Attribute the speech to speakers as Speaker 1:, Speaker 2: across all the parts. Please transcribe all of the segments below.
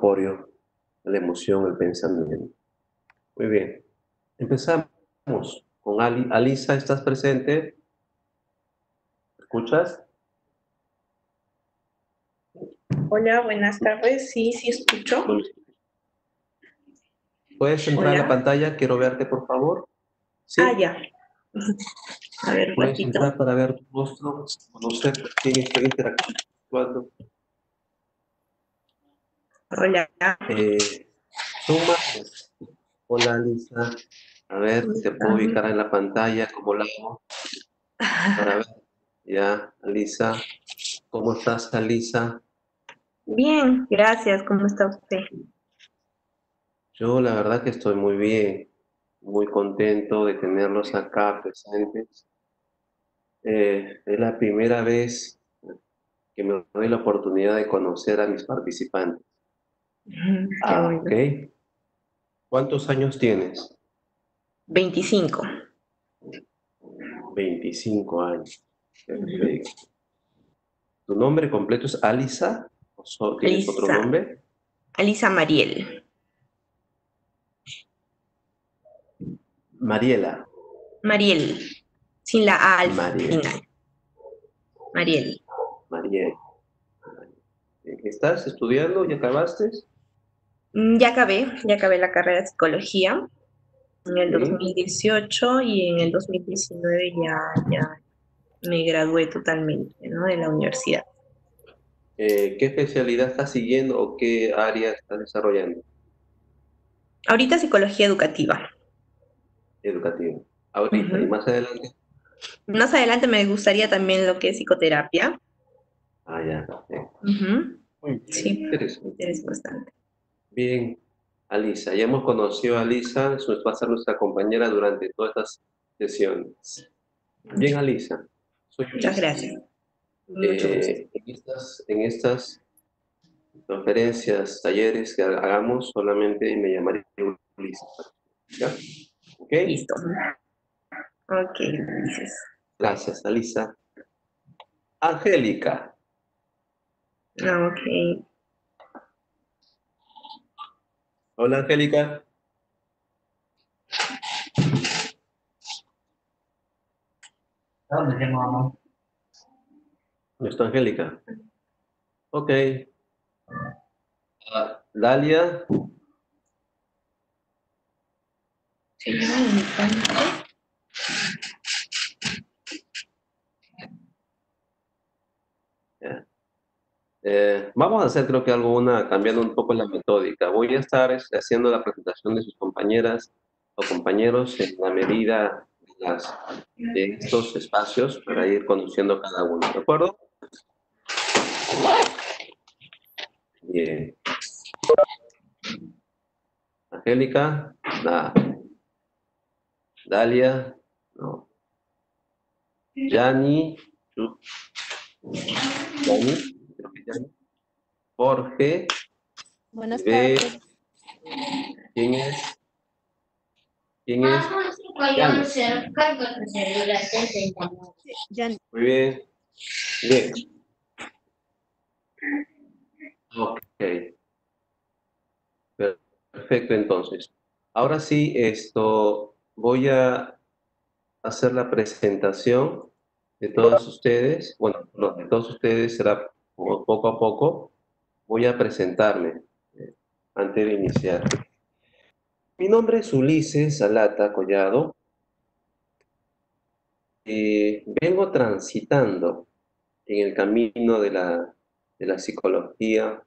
Speaker 1: corpóreo, la emoción, el pensamiento. Muy bien. Empezamos con Alisa, ¿estás presente? ¿Escuchas?
Speaker 2: Hola, buenas tardes. Sí, sí escucho.
Speaker 1: ¿Puedes entrar a la
Speaker 2: Hola.
Speaker 1: pantalla? Quiero verte, por favor.
Speaker 2: Ah,
Speaker 1: ¿Sí?
Speaker 2: ya. A ver, un
Speaker 1: ¿Puedes
Speaker 2: ratito.
Speaker 1: entrar para ver tu rostro? Conocer quién está interactuando.
Speaker 2: Hola.
Speaker 1: Suma. Hola, Alisa. A ver, te puedo ubicar en la pantalla. ¿Cómo la hago? Para ver. Ya, Alisa. ¿Cómo estás, Alisa?
Speaker 2: Bien, gracias. ¿Cómo está usted?
Speaker 1: Yo la verdad que estoy muy bien, muy contento de tenerlos acá presentes. Es la primera vez que me doy la oportunidad de conocer a mis participantes.
Speaker 2: Qué
Speaker 1: Ok.
Speaker 2: bueno.
Speaker 1: ¿Cuántos años tienes?
Speaker 2: 25.
Speaker 1: 25 años. Perfecto. ¿Tu nombre completo es Alisa? ¿O tienes otro
Speaker 2: Alisa.
Speaker 1: nombre?
Speaker 2: Alisa Mariel.
Speaker 1: Mariela.
Speaker 2: Mariel. Sin la A al
Speaker 1: Mariel.
Speaker 2: final. Mariel.
Speaker 1: Mariel. ¿Estás estudiando? ¿Ya acabaste?
Speaker 2: Ya acabé la carrera de psicología en el
Speaker 1: Sí.
Speaker 2: 2018 y en el 2019 ya me gradué totalmente, ¿no? De la universidad.
Speaker 1: ¿Qué especialidad estás siguiendo o qué área estás desarrollando?
Speaker 2: Ahorita psicología educativa.
Speaker 1: Educativo. Ahorita y
Speaker 2: Ujú.
Speaker 1: más adelante.
Speaker 2: Más adelante me gustaría también lo que es psicoterapia.
Speaker 1: Ah, ya, perfecto.
Speaker 2: Ujú.
Speaker 1: Muy bien,
Speaker 2: Sí, me
Speaker 1: interesante.
Speaker 2: interesa bastante.
Speaker 1: Bien, Alisa, ya hemos conocido a Alisa, va a ser nuestra compañera durante todas estas sesiones. Bien, Alisa, soy
Speaker 2: Muchas
Speaker 1: Ulises.
Speaker 2: gracias. Mucho gusto.
Speaker 1: En estas conferencias, talleres que hagamos, solamente me llamaré Ulises. ¿Ya? ¿Ok?
Speaker 2: Listo. Ok, dices.
Speaker 1: Gracias, Alisa. Angélica.
Speaker 2: Ah, ok.
Speaker 1: Hola, Angélica.
Speaker 3: ¿Dónde llamamos?
Speaker 1: ¿Dónde está Angélica? Ok. Dalia.
Speaker 2: Se llama Infancia.
Speaker 1: Ya. Vamos a hacer creo que cambiando un poco la metódica. Voy a estar haciendo la presentación de sus compañeras o compañeros en la medida de estos espacios para ir conociendo cada uno, ¿de acuerdo? Bien. Angélica, nada. Dalia, no. Yani, Yani, creo que Yani. Jorge,
Speaker 4: Buenas
Speaker 1: B,
Speaker 4: tardes.
Speaker 1: ¿quién es? ¿Quién es? Yani.
Speaker 4: Ya,
Speaker 1: Muy bien. Bien. Ok. Perfecto, entonces. Ahora sí, voy a hacer la presentación de todos ustedes. Bueno, no, de todos ustedes será poco a poco. Voy a presentarme antes de iniciar. Mi nombre es Ulises Alata Collado. Vengo transitando en el camino de la psicología,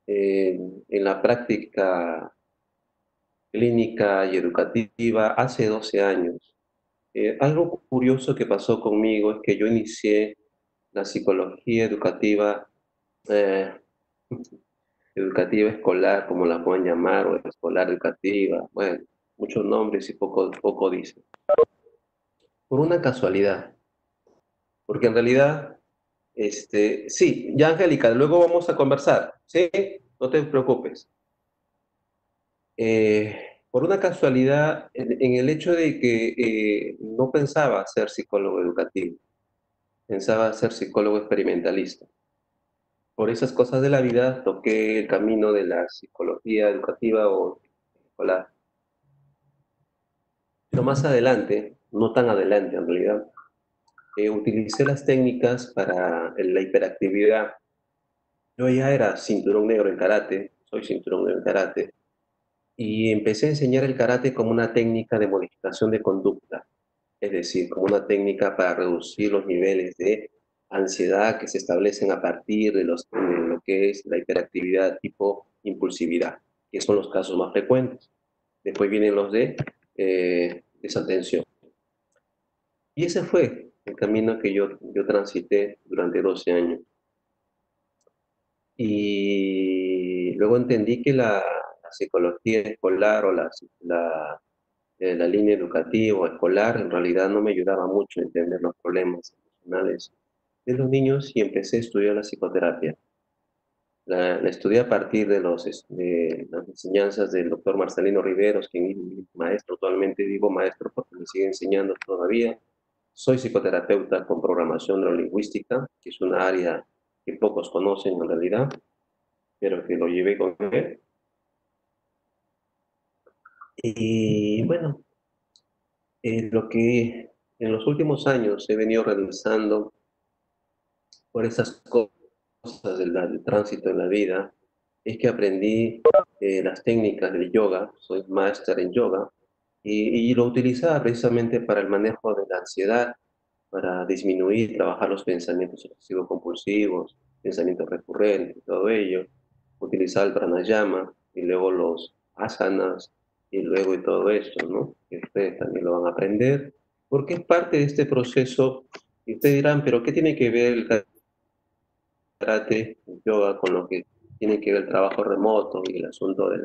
Speaker 1: en la práctica clínica y educativa hace 12 años. Algo curioso que pasó conmigo es que yo inicié la psicología educativa, eh, educativa escolar, como la pueden llamar, o escolar educativa, bueno, muchos nombres y poco dicen. Por una casualidad, porque en realidad, sí, ya Angélica, luego vamos a conversar, ¿sí? No te preocupes. Por una casualidad, en el hecho de que no pensaba ser psicólogo educativo, pensaba ser psicólogo experimentalista. por esas cosas de la vida toqué el camino de la psicología educativa o escolar. Pero más adelante, no tan adelante en realidad, utilicé las técnicas para la hiperactividad. Yo ya era cinturón negro en karate, soy cinturón negro en karate, y empecé a enseñar el karate como una técnica de modificación de conducta, es decir, como una técnica para reducir los niveles de ansiedad que se establecen a partir de lo que es la hiperactividad tipo impulsividad, que son los casos más frecuentes. Después vienen los de desatención. Y ese fue el camino que yo transité durante 12 años. Y luego entendí que la psicología escolar o la línea educativa o escolar en realidad no me ayudaba mucho a entender los problemas emocionales de los niños y empecé a estudiar la psicoterapia. La estudié a partir de las enseñanzas del doctor Marcelino Riveros, quien es mi maestro. Actualmente digo maestro porque me sigue enseñando todavía. Soy psicoterapeuta con programación neurolingüística, que es una área que pocos conocen en realidad, pero que lo llevé con él. Y bueno, lo que en los últimos años he venido realizando por esas cosas del tránsito en la vida, es que aprendí las técnicas del yoga, soy máster en yoga, y lo utilizaba precisamente para el manejo de la ansiedad, para disminuir, trabajar los pensamientos obsesivos compulsivos, pensamientos recurrentes, todo ello, utilizar el pranayama y luego los asanas y luego y todo esto, ¿no? Que ustedes también lo van a aprender, porque es parte de este proceso. Y ustedes dirán, pero ¿qué tiene que ver el karate, el yoga, con lo que tiene que ver el trabajo remoto y el asunto de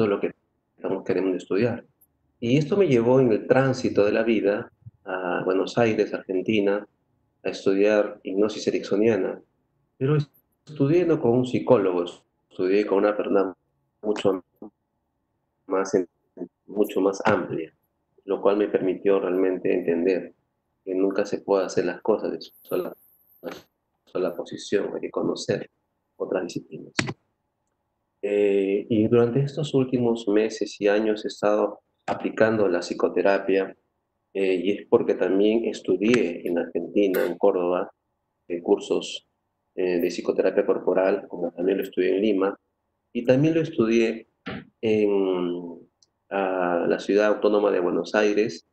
Speaker 1: lo que estamos queriendo estudiar? Y esto me llevó en el tránsito de la vida a Buenos Aires, Argentina, a estudiar hipnosis ericksoniana. Pero estudié no con un psicólogo, estudié con una persona mucho más, mucho más amplia, lo cual me permitió realmente entender que nunca se puede hacer las cosas de una sola posición, hay que conocer otras disciplinas. Y durante estos últimos meses y años he estado aplicando la psicoterapia, y es porque también estudié en Argentina, en Córdoba, cursos de psicoterapia corporal, como también lo estudié en Lima, y también lo estudié en la ciudad autónoma de Buenos Aires,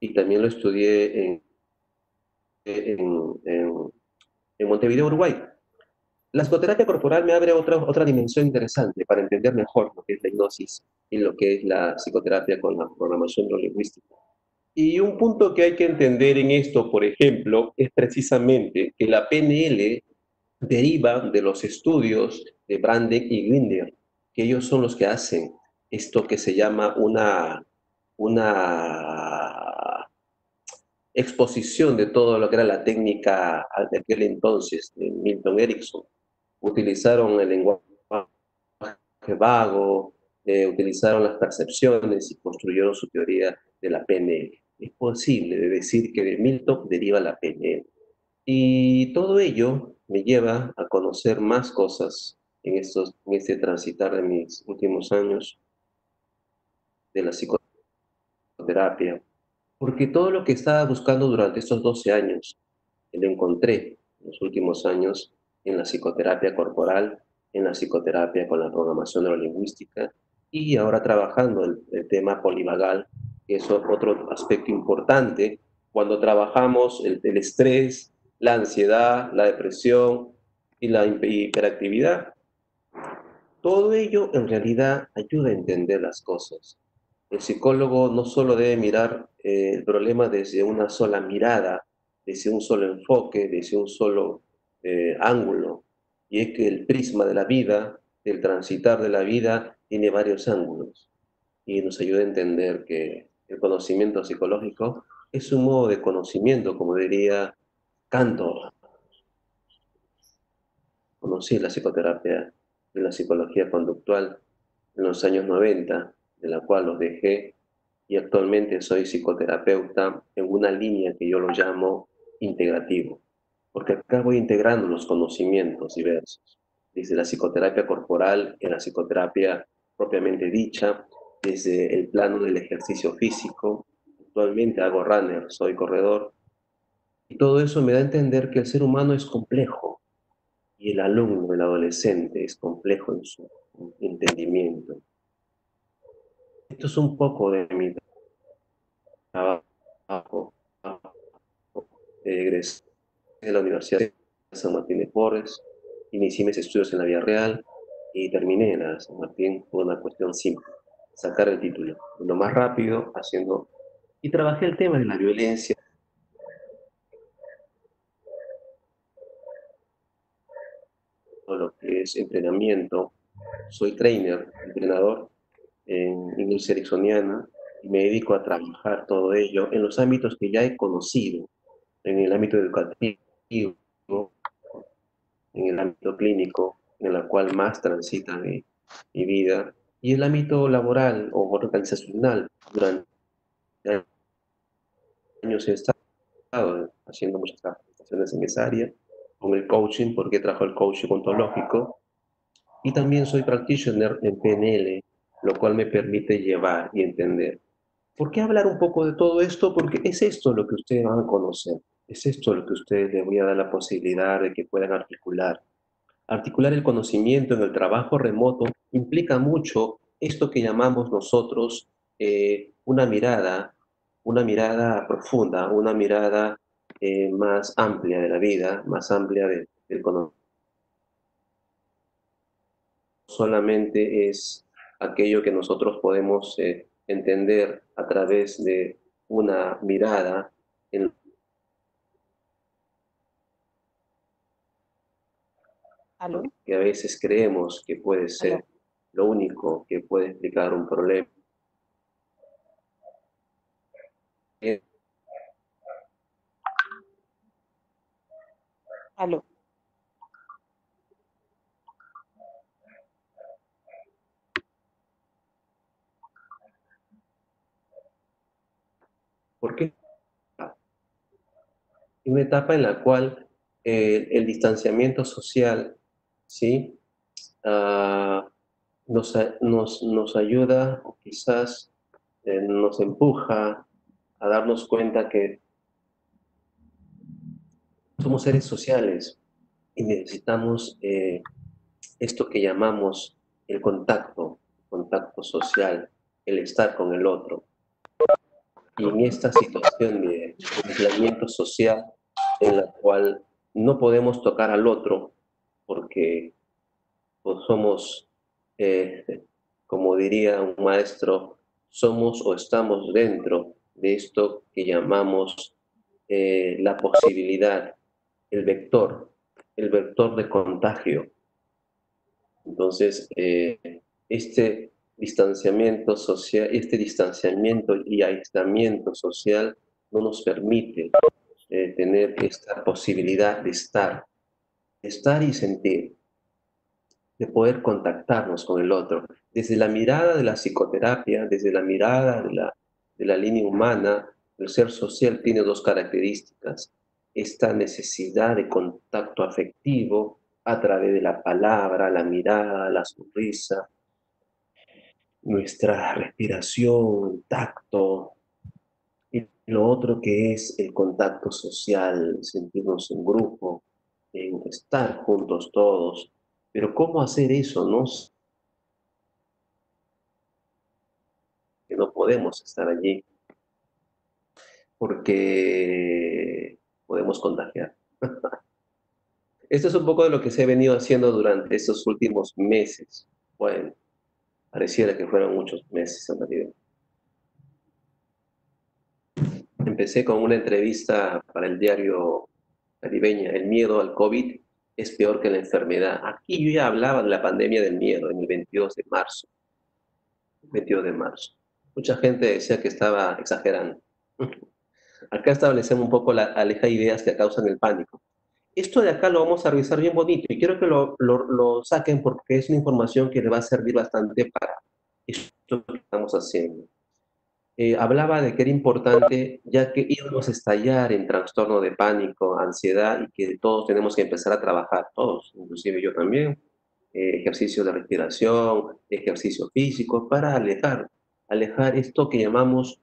Speaker 1: y también lo estudié en, en, en Montevideo, Uruguay. La psicoterapia corporal me abre otra dimensión interesante para entender mejor lo que es la hipnosis y lo que es la psicoterapia con la programación neurolingüística. Y un punto que hay que entender en esto, por ejemplo, es precisamente que la PNL deriva de los estudios de Branden y Grinder, que ellos son los que hacen esto que se llama una exposición de todo lo que era la técnica de aquel entonces, de Milton Erickson. Utilizaron el lenguaje vago, utilizaron las percepciones y construyeron su teoría de la PNL. Es posible decir que de Milton deriva la PNL. Y todo ello me lleva a conocer más cosas en este transitar de mis últimos años de la psicoterapia, porque todo lo que estaba buscando durante estos 12 años, lo encontré en los últimos años en la psicoterapia corporal, en la psicoterapia con la programación neurolingüística y ahora trabajando el tema polivagal, que es otro aspecto importante cuando trabajamos el estrés, la ansiedad, la depresión y la hiperactividad. Todo ello en realidad ayuda a entender las cosas. El psicólogo no solo debe mirar el problema desde una sola mirada, desde un solo enfoque, desde un solo ángulo, y es que el prisma de la vida, el transitar de la vida, tiene varios ángulos y nos ayuda a entender que el conocimiento psicológico es un modo de conocimiento, como diría Cantor. Conocí la psicoterapia y la psicología conductual en los años 90, de la cual los dejé, y actualmente soy psicoterapeuta en una línea que yo lo llamo integrativo. porque acá voy integrando los conocimientos diversos, desde la psicoterapia corporal, en la psicoterapia propiamente dicha, desde el plano del ejercicio físico. Actualmente hago runner, soy corredor, y todo eso me da a entender que el ser humano es complejo, y el alumno, el adolescente, es complejo en su entendimiento. Esto es un poco de mi trabajo. Egresé de la Universidad de San Martín de Porres, inicié mis estudios en la vida real y terminé en la San Martín por una cuestión simple, sacar el título, lo más rápido, haciendo... Y trabajé el tema de la violencia, todo lo que es entrenamiento. Soy trainer, entrenador en industria ericksoniana y me dedico a trabajar todo ello en los ámbitos que ya he conocido, en el ámbito educativo, en el ámbito clínico, en el cual más transita mi vida, y el ámbito laboral o organizacional. Durante años he estado haciendo muchas capacitaciones en esa área, con el coaching, porque trabajo el coaching ontológico, y también soy practitioner en PNL, lo cual me permite llevar y entender. ¿Por qué hablar un poco de todo esto? Porque es esto lo que ustedes van a conocer, es esto lo que ustedes les voy a dar la posibilidad de que puedan articular. Articular el conocimiento en el trabajo remoto implica mucho esto que llamamos nosotros una mirada profunda, una mirada más amplia de la vida, más amplia del conocimiento. Solamente es aquello que nosotros podemos entender a través de una mirada en
Speaker 4: ¿Aló?
Speaker 1: que a veces creemos que puede
Speaker 4: ¿Aló?
Speaker 1: ser lo único que puede explicar un problema.
Speaker 4: ¿Aló?
Speaker 1: ¿Por qué? Una etapa en la cual el distanciamiento social, ¿sí? Ah, nos ayuda o quizás nos empuja a darnos cuenta que somos seres sociales y necesitamos esto que llamamos el contacto social, el estar con el otro. Y en esta situación de aislamiento social en la cual no podemos tocar al otro porque pues, somos, como diría un maestro, somos o estamos dentro de esto que llamamos la posibilidad, el vector de contagio. Entonces, este distanciamiento y aislamiento social no nos permite tener esta posibilidad de estar y sentir, de poder contactarnos con el otro. Desde la mirada de la psicoterapia, desde la mirada de la línea humana, el ser social tiene dos características. Esta necesidad de contacto afectivo a través de la palabra, la mirada, la sonrisa, nuestra respiración, el tacto, y lo otro que es el contacto social, sentirnos en grupo, en estar juntos todos. Pero ¿cómo hacer eso, no? Que no podemos estar allí porque podemos contagiar. Esto es un poco de lo que se ha venido haciendo durante estos últimos meses. Bueno, pareciera que fueron muchos meses en realidad. Empecé con una entrevista para el diario caribeña, el miedo al COVID es peor que la enfermedad. Aquí yo ya hablaba de la pandemia del miedo en el 22 de marzo. 22 de marzo. Mucha gente decía que estaba exagerando. Acá establecemos un poco la aleja de ideas que causan el pánico. Esto de acá lo vamos a revisar bien bonito y quiero que lo saquen porque es una información que le va a servir bastante para esto que estamos haciendo. hablaba de que era importante, ya que íbamos a estallar en trastorno de pánico, ansiedad, y que todos tenemos que empezar a trabajar, todos, inclusive yo también, ejercicio de respiración, ejercicio físico, para alejar esto que llamamos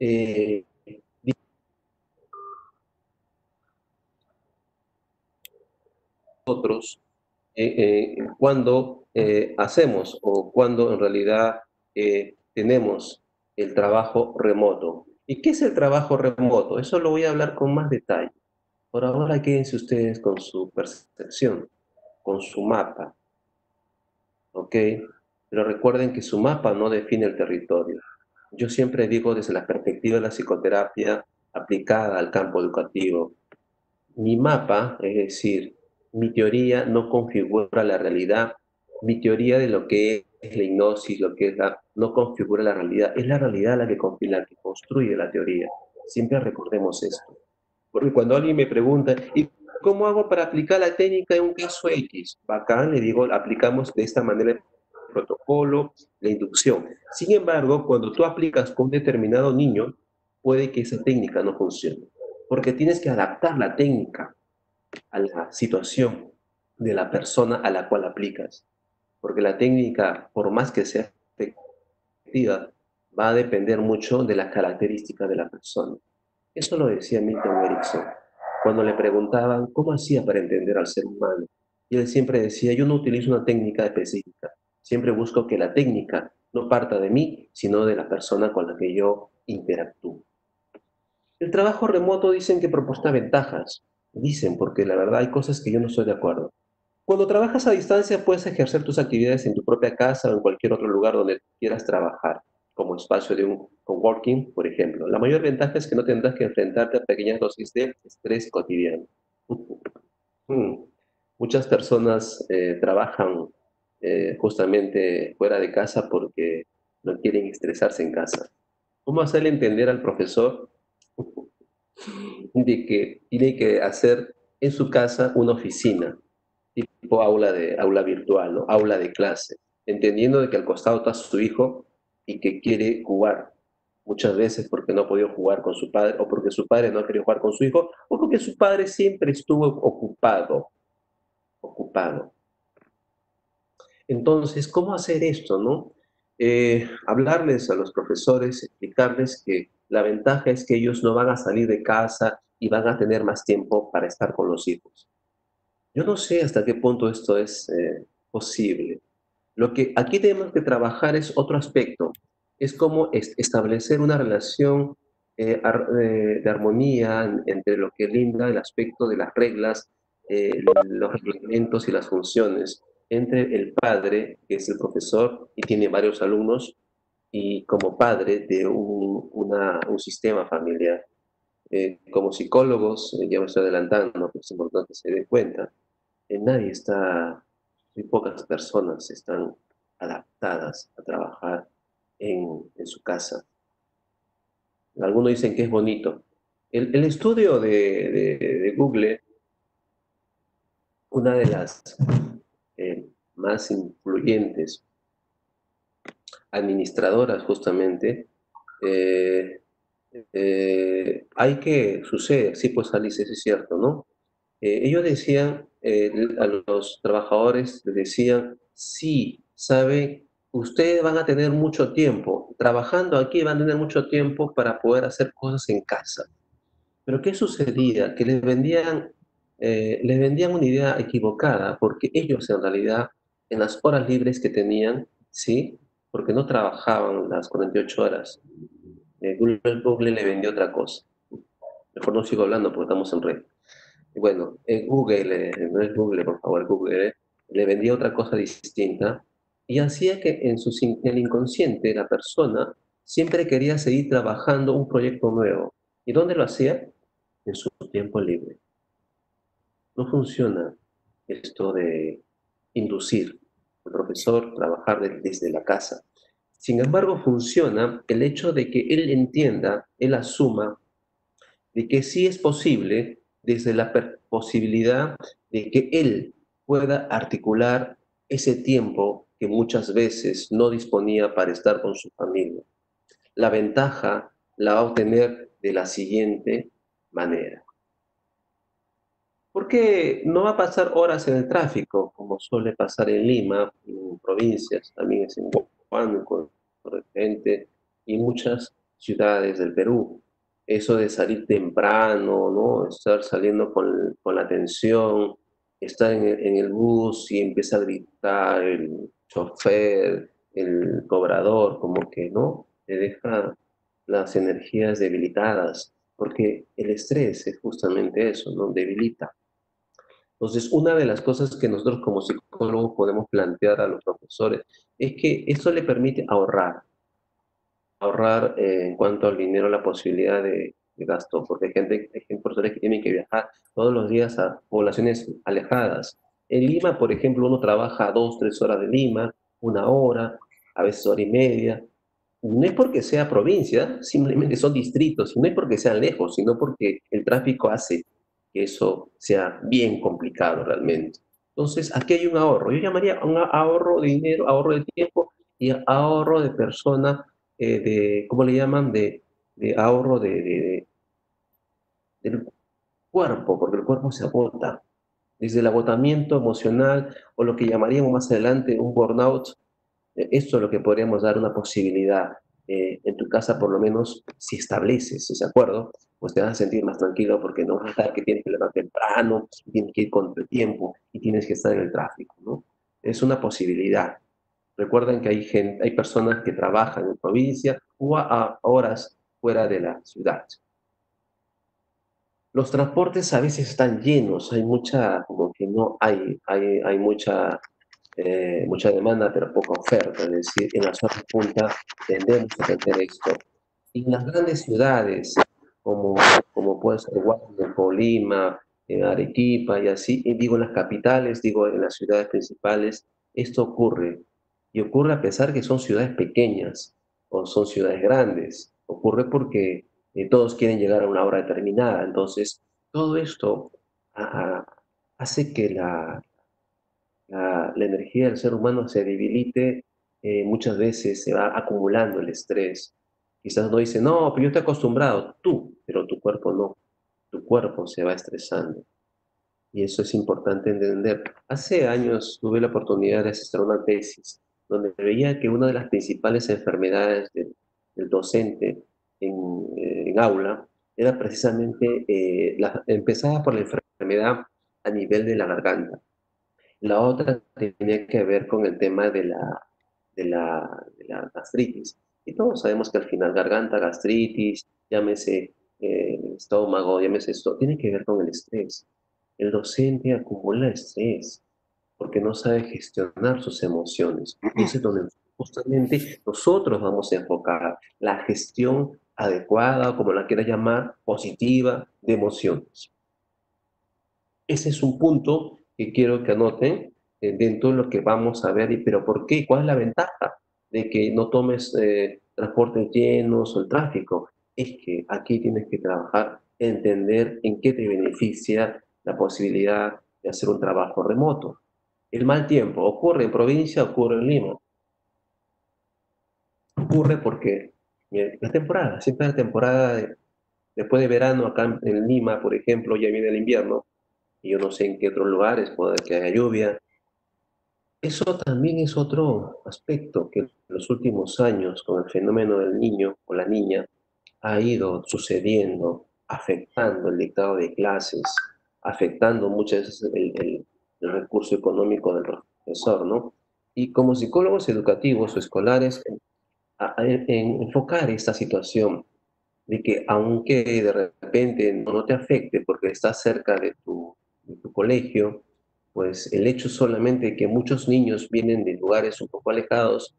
Speaker 1: eh, nosotros cuando hacemos o cuando en realidad tenemos el trabajo remoto. ¿Y qué es el trabajo remoto? Eso lo voy a hablar con más detalle. Por ahora quédense ustedes con su percepción, con su mapa, ¿ok? Pero recuerden que su mapa no define el territorio. Yo siempre digo desde la perspectiva de la psicoterapia aplicada al campo educativo, mi mapa, es decir, mi teoría no configura la realidad, mi teoría de lo que es la hipnosis, lo que es no configura la realidad, es la realidad la que construye la teoría. Siempre recordemos esto. Porque cuando alguien me pregunta, ¿y cómo hago para aplicar la técnica en un caso X? Bacán, le digo, aplicamos de esta manera el protocolo, la inducción. Sin embargo, cuando tú aplicas con un determinado niño, puede que esa técnica no funcione, porque tienes que adaptar la técnica a la situación de la persona a la cual aplicas, porque la técnica, por más que sea efectiva, va a depender mucho de las características de la persona. Eso lo decía Milton Erickson, cuando le preguntaban cómo hacía para entender al ser humano. Y él siempre decía, yo no utilizo una técnica específica, siempre busco que la técnica no parta de mí, sino de la persona con la que yo interactúo. El trabajo remoto dicen que proporciona ventajas, dicen, porque la verdad hay cosas que yo no estoy de acuerdo. Cuando trabajas a distancia puedes ejercer tus actividades en tu propia casa o en cualquier otro lugar donde quieras trabajar, como espacio de un coworking, por ejemplo. La mayor ventaja es que no tendrás que enfrentarte a pequeñas dosis de estrés cotidiano. Mm. Muchas personas trabajan justamente fuera de casa porque no quieren estresarse en casa. ¿Cómo hacerle entender al profesor de que tiene que hacer en su casa una oficina, tipo aula virtual, ¿no? Aula de clase, entendiendo de que al costado está su hijo y que quiere jugar, muchas veces porque no ha podido jugar con su padre, o porque su padre no ha querido jugar con su hijo, o porque su padre siempre estuvo ocupado. Entonces, ¿cómo hacer esto, no? Hablarles a los profesores, explicarles que la ventaja es que ellos no van a salir de casa y van a tener más tiempo para estar con los hijos. Yo no sé hasta qué punto esto es posible. Lo que aquí tenemos que trabajar es otro aspecto. Es como establecer una relación de armonía entre lo que linda el aspecto de las reglas, los reglamentos y las funciones entre el padre, que es el profesor y tiene varios alumnos, y como padre de un sistema familiar. Como psicólogos, ya me estoy adelantando, pero es importante que se den cuenta, nadie está, muy pocas personas están adaptadas a trabajar en su casa. Algunos dicen que es bonito. El estudio de Google, una de las más influyentes administradoras justamente, eh, hay que, sucede, sí pues Alice, eso es cierto, ¿no? Ellos decían, a los trabajadores les decían, sí, sabe ustedes van a tener mucho tiempo, trabajando aquí van a tener mucho tiempo para poder hacer cosas en casa. Pero ¿qué sucedía? Que les vendían una idea equivocada, porque ellos en realidad, en las horas libres que tenían, ¿sí? Porque no trabajaban las 48 horas. Google le vendió otra cosa. Mejor no sigo hablando porque estamos en red. Bueno, Google, no es Google, por favor, Google, le vendía otra cosa distinta y hacía que en el inconsciente la persona siempre quería seguir trabajando un proyecto nuevo. ¿Y dónde lo hacía? En su tiempo libre. No funciona esto de inducir al profesor trabajar desde la casa. Sin embargo, funciona el hecho de que él entienda, él asuma de que sí es posible desde la posibilidad de que él pueda articular ese tiempo que muchas veces no disponía para estar con su familia. La ventaja la va a obtener de la siguiente manera. Porque no va a pasar horas en el tráfico, como suele pasar en Lima, en provincias, también es en Huánuco, de repente, y muchas ciudades del Perú. Eso de salir temprano, ¿no? Estar saliendo con la atención, estar en el bus y empieza a gritar el chofer, el cobrador, como que, ¿no? Te deja las energías debilitadas, porque el estrés es justamente eso, ¿no? Debilita. Entonces, una de las cosas que nosotros como psicólogos podemos plantear a los profesores es que esto le permite ahorrar en cuanto al dinero, la posibilidad de gasto, porque hay profesores que tienen que viajar todos los días a poblaciones alejadas. En Lima, por ejemplo, uno trabaja 2, 3 horas de Lima, 1 hora, a veces hora y media. No es porque sea provincia, simplemente son distritos, y no es porque sean lejos, sino porque el tráfico hace que eso sea bien complicado realmente. Entonces, aquí hay un ahorro. Yo llamaría un ahorro de dinero, ahorro de tiempo y ahorro de persona, ¿cómo le llaman? De ahorro del cuerpo, porque el cuerpo se agota. Desde el agotamiento emocional o lo que llamaríamos más adelante un burnout, esto es lo que podríamos dar una posibilidad. En tu casa, por lo menos, si estableces ese acuerdo, pues te vas a sentir más tranquilo porque no vas a estar que tienes que levantar temprano, tienes que ir con el tiempo y tienes que estar en el tráfico, ¿no? Es una posibilidad. Recuerden que hay personas que trabajan en provincia o a horas fuera de la ciudad. Los transportes a veces están llenos, hay mucha, como que no hay mucha demanda, pero poca oferta. Es decir, en la zona punta tendemos a tener esto. Y en las grandes ciudades, como, como puede ser Huánuco, Lima, Arequipa y así, y digo en las capitales, digo en las ciudades principales, esto ocurre. Y ocurre a pesar que son ciudades pequeñas o son ciudades grandes. Ocurre porque todos quieren llegar a una hora determinada. Entonces, todo esto hace que la energía del ser humano se debilite, muchas veces se va acumulando el estrés. Quizás no dice, no, pero yo estoy acostumbrado, tú, pero tu cuerpo no, tu cuerpo se va estresando. Y eso es importante entender. Hace años tuve la oportunidad de asistir a una tesis donde veía que una de las principales enfermedades del docente en aula era precisamente, empezaba por la enfermedad a nivel de la garganta. La otra tenía que ver con el tema de la gastritis. Y todos sabemos que al final garganta, gastritis, llámese estómago, llámese esto, tiene que ver con el estrés. El docente acumula estrés porque no sabe gestionar sus emociones. Y eso es donde justamente nosotros vamos a enfocar la gestión adecuada, o como la quiera llamar, positiva de emociones. Ese es un punto que quiero que anoten dentro de lo que vamos a ver. Pero ¿por qué? ¿Cuál es la ventaja de que no tomes transportes llenos o el tráfico? Es que aquí tienes que trabajar, entender en qué te beneficia la posibilidad de hacer un trabajo remoto. El mal tiempo ocurre en provincia, ocurre en Lima. Ocurre porque la temporada, siempre la temporada, después de verano acá en Lima, por ejemplo, ya viene el invierno, y yo no sé en qué otros lugares puede que haya lluvia, Eso también es otro aspecto que en los últimos años, con el fenómeno del niño o la niña, ha ido sucediendo, afectando el dictado de clases, afectando muchas veces el recurso económico del profesor, ¿no? Y como psicólogos educativos o escolares, en enfocar esta situación de que aunque de repente no te afecte porque estás cerca de tu colegio, pues el hecho solamente de que muchos niños vienen de lugares un poco alejados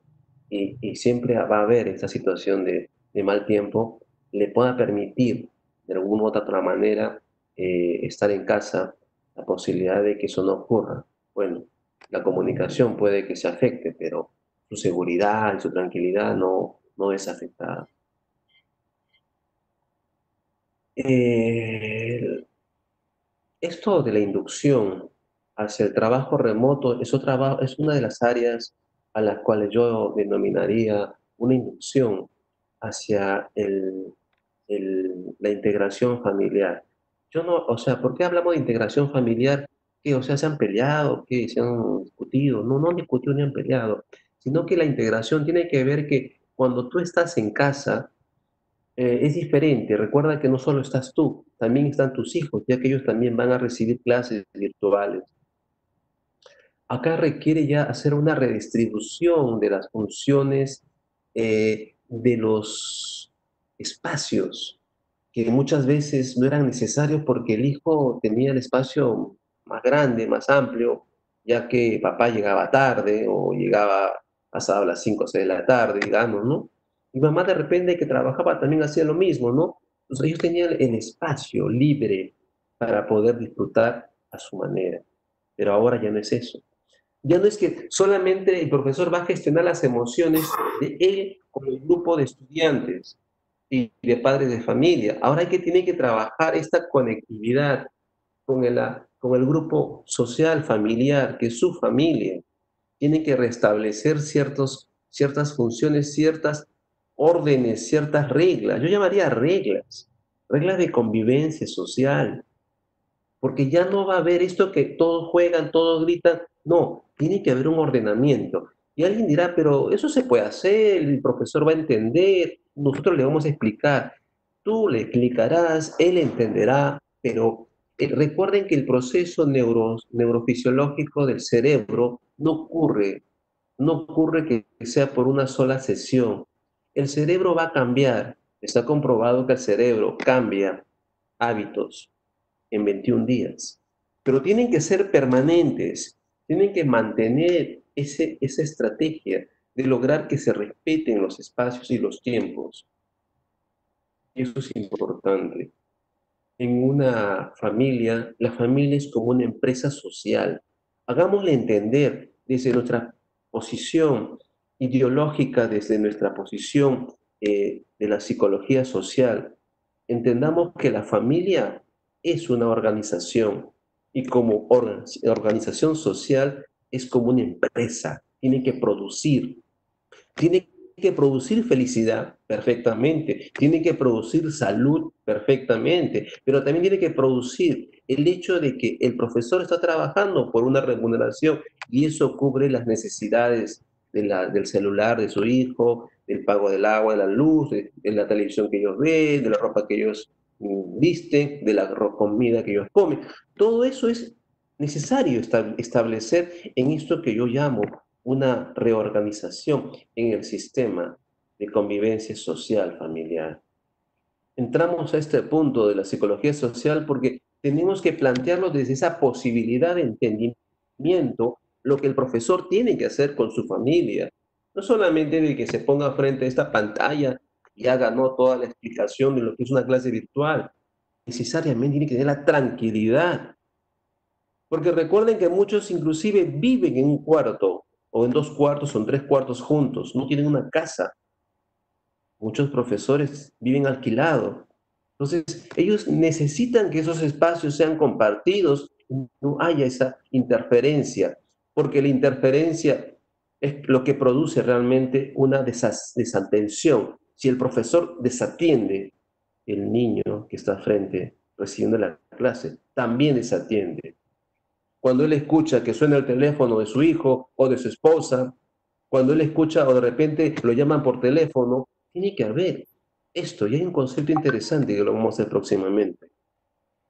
Speaker 1: y siempre va a haber esta situación de mal tiempo, le pueda permitir de alguna u otra manera estar en casa, la posibilidad de que eso no ocurra. Bueno, la comunicación puede que se afecte, pero su seguridad y su tranquilidad no es afectada. Eh, Esto de la inducción hacia el trabajo remoto es una de las áreas a las cuales yo denominaría una inducción hacia la integración familiar. Yo no, o sea, ¿por qué hablamos de integración familiar? Que, o sea, se han peleado, que se han discutido. No, no han discutido ni han peleado, sino que la integración tiene que ver que cuando tú estás en casa, es diferente. Recuerda que no solo estás tú, también están tus hijos, ya que ellos también van a recibir clases virtuales. Acá requiere ya hacer una redistribución de las funciones de los espacios, que muchas veces no eran necesarios porque el hijo tenía el espacio más grande, más amplio, ya que papá llegaba tarde o llegaba pasado las 5 o 6 de la tarde, digamos, ¿no? Y mamá de repente que trabajaba también hacía lo mismo, ¿no? Entonces ellos tenían el espacio libre para poder disfrutar a su manera, pero ahora ya no es eso. Ya no es que solamente el profesor va a gestionar las emociones de él con el grupo de estudiantes y de padres de familia. Ahora hay que tiene que trabajar esta conectividad con el grupo social, familiar, que es su familia. Tiene que restablecer ciertas funciones, ciertas órdenes, ciertas reglas. Yo llamaría reglas, reglas de convivencia social, porque ya no va a haber esto que todos juegan, todos gritan. No, tiene que haber un ordenamiento. Y alguien dirá, pero eso se puede hacer, el profesor va a entender, nosotros le vamos a explicar. Tú le explicarás, él entenderá, pero recuerden que el proceso neurofisiológico del cerebro no ocurre que sea por una sola sesión. El cerebro va a cambiar. Está comprobado que el cerebro cambia hábitos en 21 días. Pero tienen que ser permanentes, tienen que mantener esa estrategia de lograr que se respeten los espacios y los tiempos. Y eso es importante. En una familia, la familia es como una empresa social. Hagámosle entender desde nuestra posición ideológica, desde nuestra posición de la psicología social, entendamos que la familia es una organización y como organización social es como una empresa, tiene que producir felicidad perfectamente, tiene que producir salud perfectamente, pero también tiene que producir el hecho de que el profesor está trabajando por una remuneración y eso cubre las necesidades del celular de su hijo, del pago del agua, de la luz, de la televisión que ellos ven, de la ropa que ellos visten, de la comida que ellos comen. Todo eso es necesario establecer en esto que yo llamo una reorganización en el sistema de convivencia social familiar. Entramos a este punto de la psicología social porque tenemos que plantearlo desde esa posibilidad de entendimiento, lo que el profesor tiene que hacer con su familia. No solamente de que se ponga frente a esta pantalla y haga, ¿no?, toda la explicación de lo que es una clase virtual. Necesariamente tiene que tener la tranquilidad, porque recuerden que muchos inclusive viven en un cuarto, o en 2 cuartos, o en 3 cuartos juntos, no tienen una casa. Muchos profesores viven alquilados. Entonces, ellos necesitan que esos espacios sean compartidos, no haya esa interferencia, porque la interferencia es lo que produce realmente una desatención. Si el profesor desatiende, el niño que está frente recibiendo la clase también desatiende. cuando él escucha que suena el teléfono de su hijo o de su esposa, cuando él escucha o de repente lo llaman por teléfono, tiene que haber esto. Y hay un concepto interesante que lo vamos a hacer próximamente.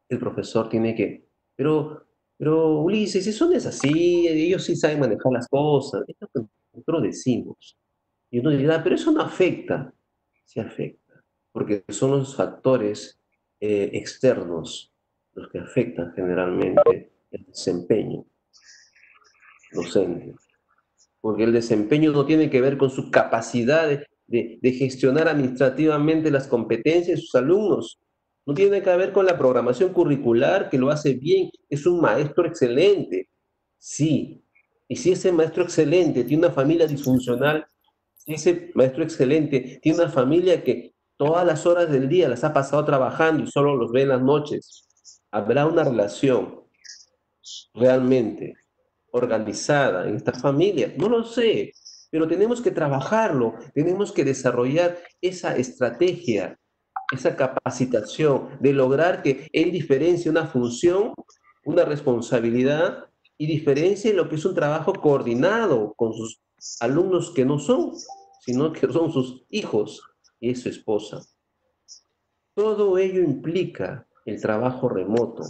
Speaker 1: El profesor tiene que, pero Ulises, eso no es así, ellos sí saben manejar las cosas, es lo que nosotros decimos. Y uno dirá, pero eso no afecta. Sí afecta, porque son los factores externos los que afectan generalmente el desempeño docente. Porque el desempeño no tiene que ver con su capacidad de gestionar administrativamente las competencias de sus alumnos. No tiene que ver con la programación curricular, que lo hace bien, es un maestro excelente. Sí, y si ese maestro excelente tiene una familia disfuncional, si ese maestro excelente tiene una familia que todas las horas del día las ha pasado trabajando y solo los ve en las noches, habrá una relación realmente organizada en esta familia? No lo sé, pero tenemos que trabajarlo, tenemos que desarrollar esa estrategia, esa capacitación de lograr que él diferencie una función, una responsabilidad y diferencie lo que es un trabajo coordinado con sus alumnos que no son, sino que son sus hijos y es su esposa. Todo ello implica el trabajo remoto.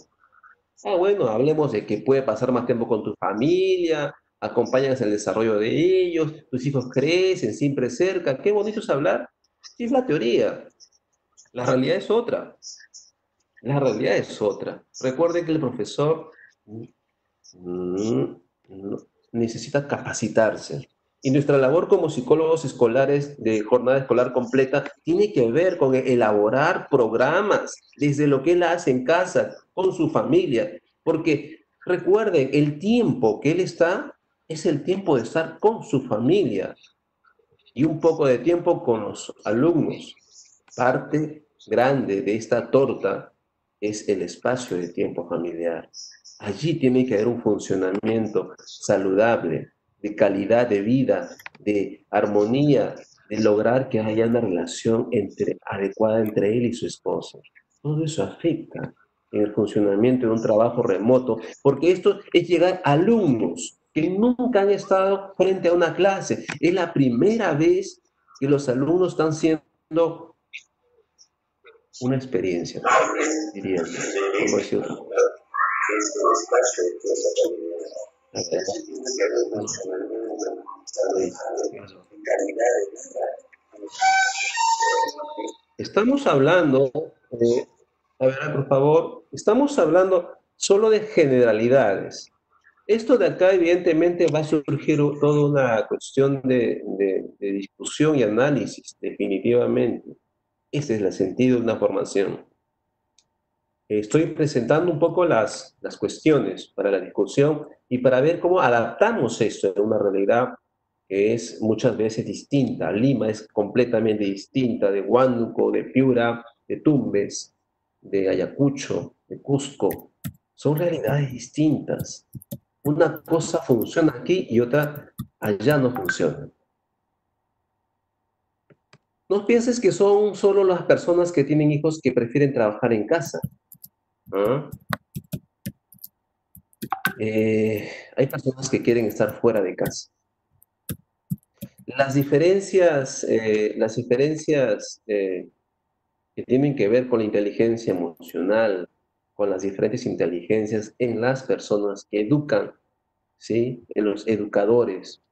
Speaker 1: Ah, bueno, hablemos de que puede pasar más tiempo con tu familia, acompañas el desarrollo de ellos, tus hijos crecen siempre cerca. Qué bonito es hablar. Sí, es la teoría. La realidad es otra. La realidad es otra. Recuerden que el profesor necesita capacitarse. Y nuestra labor como psicólogos escolares de jornada escolar completa tiene que ver con elaborar programas desde lo que él hace en casa, con su familia. Porque recuerden, el tiempo que él está es el tiempo de estar con su familia y un poco de tiempo con los alumnos. Parte grande de esta torta es el espacio de tiempo familiar. Allí tiene que haber un funcionamiento saludable, de calidad de vida, de armonía, de lograr que haya una relación adecuada entre él y su esposa. Todo eso afecta en el funcionamiento de un trabajo remoto, porque esto es llegar a alumnos que nunca han estado frente a una clase. Es la primera vez que los alumnos están siendo una experiencia, diría yo. ¿Cómo decirlo? Estamos hablando, a ver, por favor, estamos hablando solo de generalidades. Esto de acá, evidentemente, va a surgir toda una cuestión de discusión y análisis, definitivamente. Ese es el sentido de una formación. Estoy presentando un poco las cuestiones para la discusión y para ver cómo adaptamos esto a una realidad que es muchas veces distinta. Lima es completamente distinta de Huánuco, de Piura, de Tumbes, de Ayacucho, de Cusco. Son realidades distintas. Una cosa funciona aquí y otra allá no funciona. No pienses que son solo las personas que tienen hijos que prefieren trabajar en casa. ¿Ah? Hay personas que quieren estar fuera de casa. Las diferencias que tienen que ver con la inteligencia emocional, con las diferentes inteligencias en las personas que educan, ¿sí? En los educadores.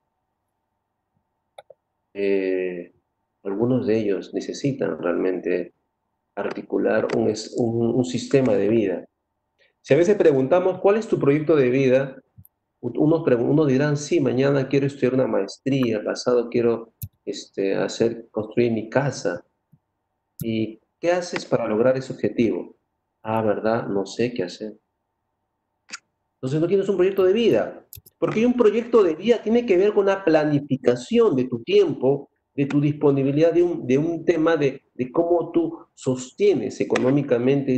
Speaker 1: Algunos de ellos necesitan realmente articular un sistema de vida. Si a veces preguntamos, ¿cuál es tu proyecto de vida? Uno dirán, sí, mañana quiero estudiar una maestría, pasado quiero construir mi casa. ¿Y qué haces para lograr ese objetivo? Ah, ¿verdad? No sé qué hacer. Entonces no tienes un proyecto de vida, porque un proyecto de vida tiene que ver con una planificación de tu tiempo, de tu disponibilidad de un tema de cómo tú sostienes económicamente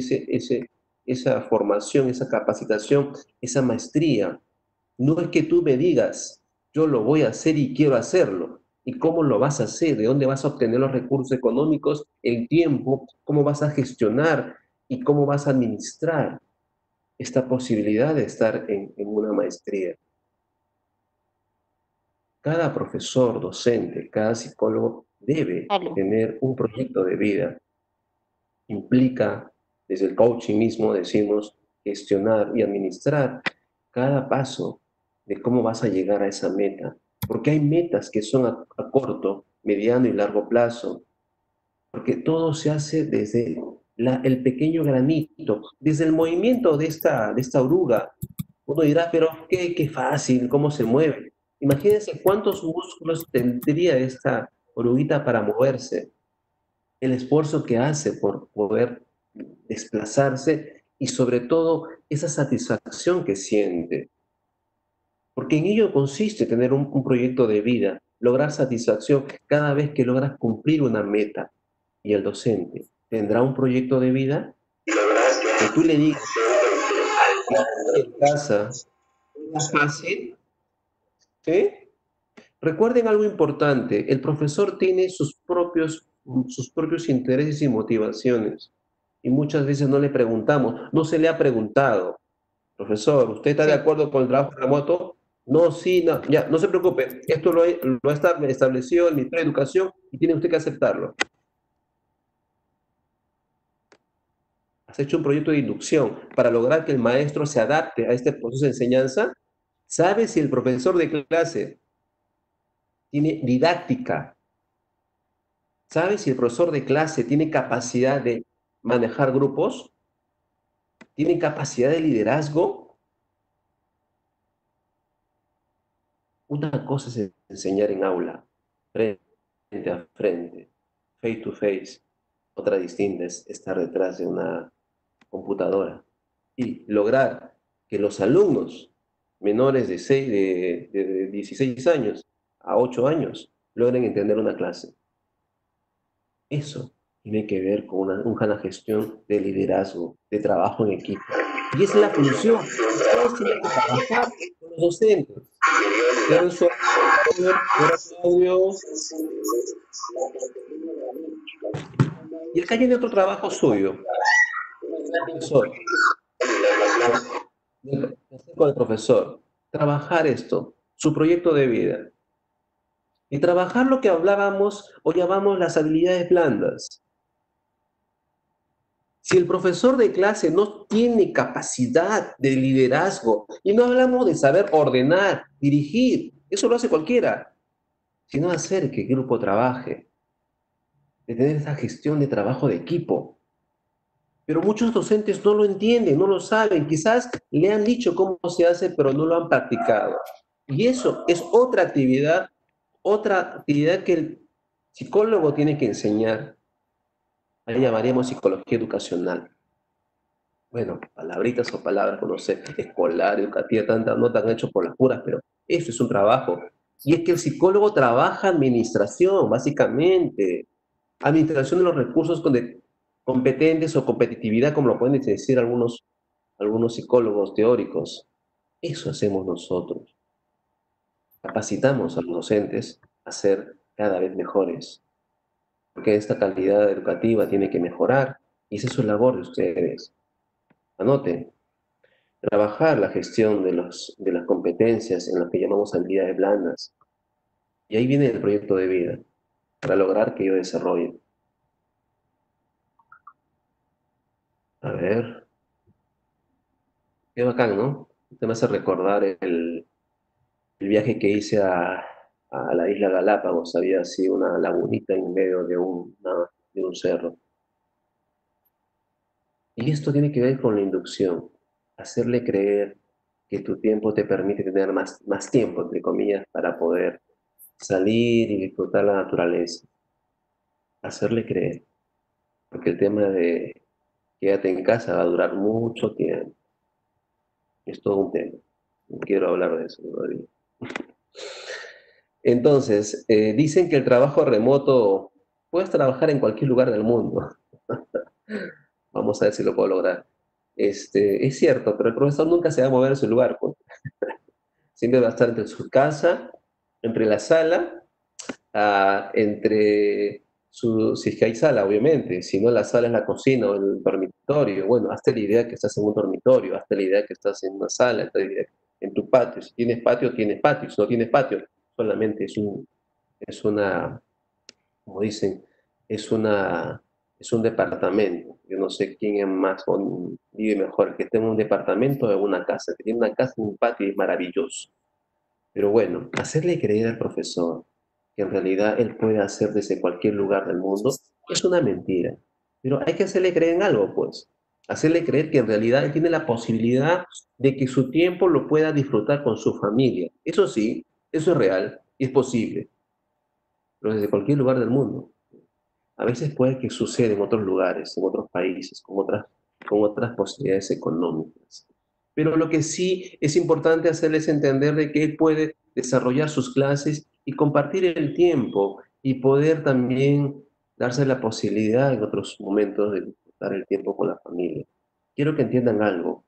Speaker 1: esa formación, esa capacitación, esa maestría. No es que tú me digas, yo lo voy a hacer y quiero hacerlo. ¿Y cómo lo vas a hacer? ¿De dónde vas a obtener los recursos económicos, el tiempo? ¿Cómo vas a gestionar y cómo vas a administrar? esta posibilidad de estar en una maestría. Cada profesor, docente, cada psicólogo debe
Speaker 5: Aló.
Speaker 1: tener un proyecto de vida. Implica, desde el coaching mismo, decimos, gestionar y administrar cada paso de cómo vas a llegar a esa meta. Porque hay metas que son a corto, mediano y largo plazo. Porque todo se hace desde el pequeño granito, desde el movimiento de esta oruga. Uno dirá, pero qué fácil, cómo se mueve. Imagínense cuántos músculos tendría esta oruguita para moverse, el esfuerzo que hace por poder desplazarse y sobre todo esa satisfacción que siente. Porque en ello consiste tener un proyecto de vida, lograr satisfacción cada vez que logras cumplir una meta. Y el docente tendrá un proyecto de vida que tú le digas en casa, ¿es fácil? ¿Sí? Recuerden algo importante, el profesor tiene sus propios intereses y motivaciones. Y muchas veces no le preguntamos, no se le ha preguntado, profesor, ¿usted está de acuerdo con el trabajo remoto? No, sí, no, ya, no se preocupe, esto lo ha establecido el Ministerio de Educación y tiene usted que aceptarlo. Has hecho un proyecto de inducción para lograr que el maestro se adapte a este proceso de enseñanza. ¿Sabe si el profesor de clase tiene didáctica? ¿Sabe si el profesor de clase tiene capacidad de manejar grupos? ¿Tiene capacidad de liderazgo? Una cosa es enseñar en aula, frente a frente, face to face. Otra distinta es estar detrás de una computadora y lograr que los alumnos menores de 16 años a 8 años logren entender una clase. Eso tiene que ver con una gestión de liderazgo, de trabajo en equipo. Y esa es la función. Ustedes tienen que trabajar con los docentes. Cierren su audio. Y acá viene otro trabajo suyo. Profesor. Con el profesor. Trabajar esto, su proyecto de vida. Y trabajar lo que hablábamos o llamamos las habilidades blandas. Si el profesor de clase no tiene capacidad de liderazgo, y no hablamos de saber ordenar, dirigir, eso lo hace cualquiera, sino hacer que el grupo trabaje, de tener esa gestión de trabajo de equipo. Pero muchos docentes no lo entienden, no lo saben, quizás le han dicho cómo se hace, pero no lo han practicado. Y eso es otra actividad que el psicólogo tiene que enseñar. Ahí llamaríamos psicología educacional. Bueno, palabritas o palabras, no sé, escolar, educativa, tantas no tan hecho por las puras, pero eso es un trabajo. Y es que el psicólogo trabaja administración, básicamente. Administración de los recursos competentes o competitividad, como lo pueden decir algunos psicólogos teóricos. Eso hacemos nosotros. Capacitamos a los docentes a ser cada vez mejores. Porque esta calidad educativa tiene que mejorar y esa es su labor de ustedes. Anoten, trabajar la gestión de las competencias en lo que llamamos habilidades blandas. Y ahí viene el proyecto de vida, para lograr que yo desarrolle. A ver, qué bacán, ¿no? Usted me hace recordar el viaje que hice a la isla Galápagos. Había así una lagunita en medio de un cerro. Y esto tiene que ver con la inducción, hacerle creer que tu tiempo te permite tener más tiempo, entre comillas, para poder salir y disfrutar la naturaleza. Hacerle creer, porque el tema de quédate en casa va a durar mucho tiempo. Es todo un tema. No quiero hablar de eso todavía. Entonces, dicen que el trabajo remoto, puedes trabajar en cualquier lugar del mundo. Vamos a ver si lo puedo lograr. Es cierto, pero el profesor nunca se va a mover de su lugar, pues. Siempre va a estar entre su casa, entre la sala, entre si es que hay sala, obviamente, si no la sala es la cocina o el dormitorio, bueno, hazte la idea que estás en un dormitorio, hazte la idea que estás en una sala, hazte la idea en tu patio, si tienes patio, tienes patio, si no tienes patio, solamente es una, como dicen, es una, es un departamento. Yo no sé quién es más o vive mejor, el que tenga un departamento o una casa. El que tiene una casa en un patio es maravilloso. Pero bueno, hacerle creer al profesor que en realidad él puede hacer desde cualquier lugar del mundo es una mentira. Pero hay que hacerle creer en algo, pues. Hacerle creer que en realidad él tiene la posibilidad de que su tiempo lo pueda disfrutar con su familia. Eso sí, eso es real y es posible, pero desde cualquier lugar del mundo. A veces puede que suceda en otros lugares, en otros países, con otras posibilidades económicas. Pero lo que sí es importante hacerles entender de que él puede desarrollar sus clases y compartir el tiempo y poder también darse la posibilidad en otros momentos de disfrutar el tiempo con la familia. Quiero que entiendan algo.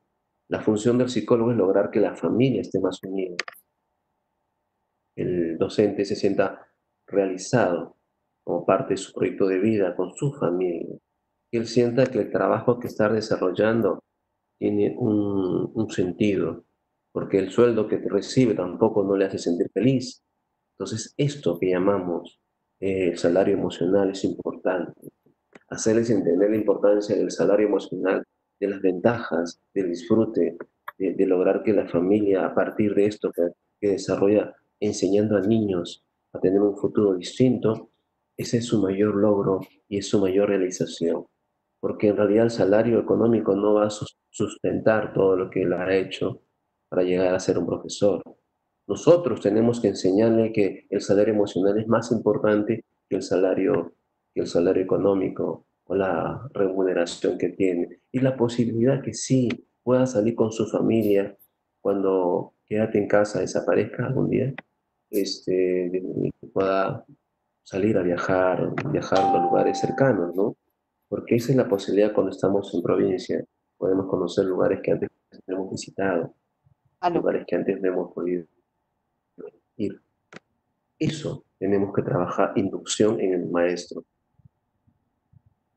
Speaker 1: La función del psicólogo es lograr que la familia esté más unida. El docente se sienta realizado como parte de su proyecto de vida con su familia. Que él sienta que el trabajo que está desarrollando tiene un sentido, porque el sueldo que recibe tampoco no le hace sentir feliz. Entonces, esto que llamamos el salario emocional es importante. Hacerles entender la importancia del salario emocional, de las ventajas, del disfrute, de lograr que la familia, a partir de esto que desarrolla, enseñando a niños a tener un futuro distinto, ese es su mayor logro y es su mayor realización. Porque en realidad el salario económico no va a sustentar todo lo que él ha hecho para llegar a ser un profesor. Nosotros tenemos que enseñarle que el salario emocional es más importante que el salario económico o la remuneración que tiene. Y la posibilidad que sí pueda salir con su familia cuando quédate en casa desaparezca algún día, pueda salir a viajar a lugares cercanos, ¿no? Porque esa es la posibilidad cuando estamos en provincia. Podemos conocer lugares que antes no hemos visitado,
Speaker 5: Aló.
Speaker 1: lugares que antes no hemos podido ir. Eso tenemos que trabajar, inducción en el maestro.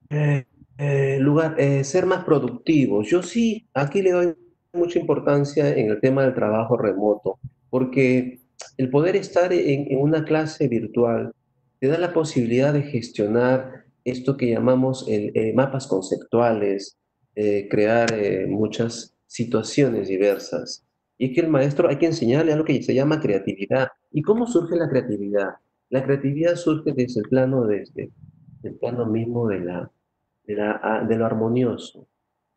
Speaker 1: Ser más productivo. Yo sí, aquí le doy mucha importancia en el tema del trabajo remoto, porque el poder estar en una clase virtual te da la posibilidad de gestionar esto que llamamos mapas conceptuales, crear muchas situaciones diversas. Y es que el maestro hay que enseñarle algo que se llama creatividad. ¿Y cómo surge la creatividad? La creatividad surge desde desde el plano mismo de lo armonioso.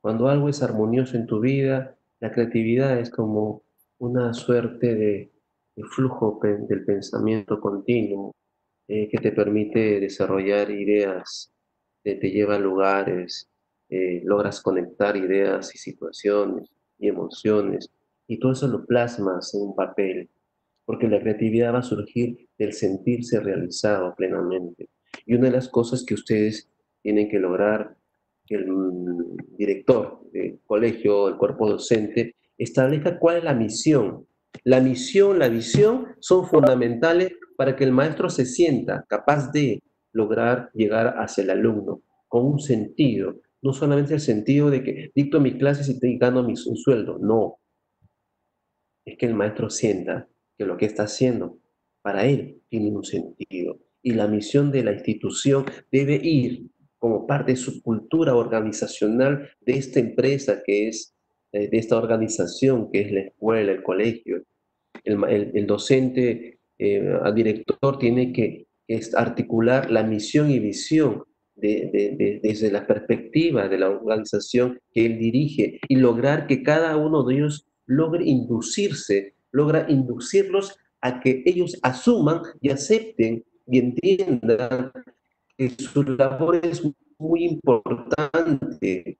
Speaker 1: Cuando algo es armonioso en tu vida, la creatividad es como una suerte de flujo del pensamiento continuo que te permite desarrollar ideas, te lleva a lugares, logras conectar ideas y situaciones y emociones, y todo eso lo plasmas en un papel, porque la creatividad va a surgir del sentirse realizado plenamente. Y una de las cosas que ustedes tienen que lograr, que el director del colegio, el cuerpo docente, establezca cuál es la misión. La misión, la visión son fundamentales para que el maestro se sienta capaz de lograr llegar hacia el alumno con un sentido, no solamente el sentido de que dicto mis clases y te gano un sueldo, no, es que el maestro sienta que lo que está haciendo para él tiene un sentido y la misión de la institución debe ir como parte de su cultura organizacional de esta empresa que es, de esta organización que es la escuela, el colegio. El docente, el director tiene que articular la misión y visión desde la perspectiva de la organización que él dirige y lograr que cada uno de ellos logra inducirlos a que ellos asuman y acepten y entiendan que su labor es muy importante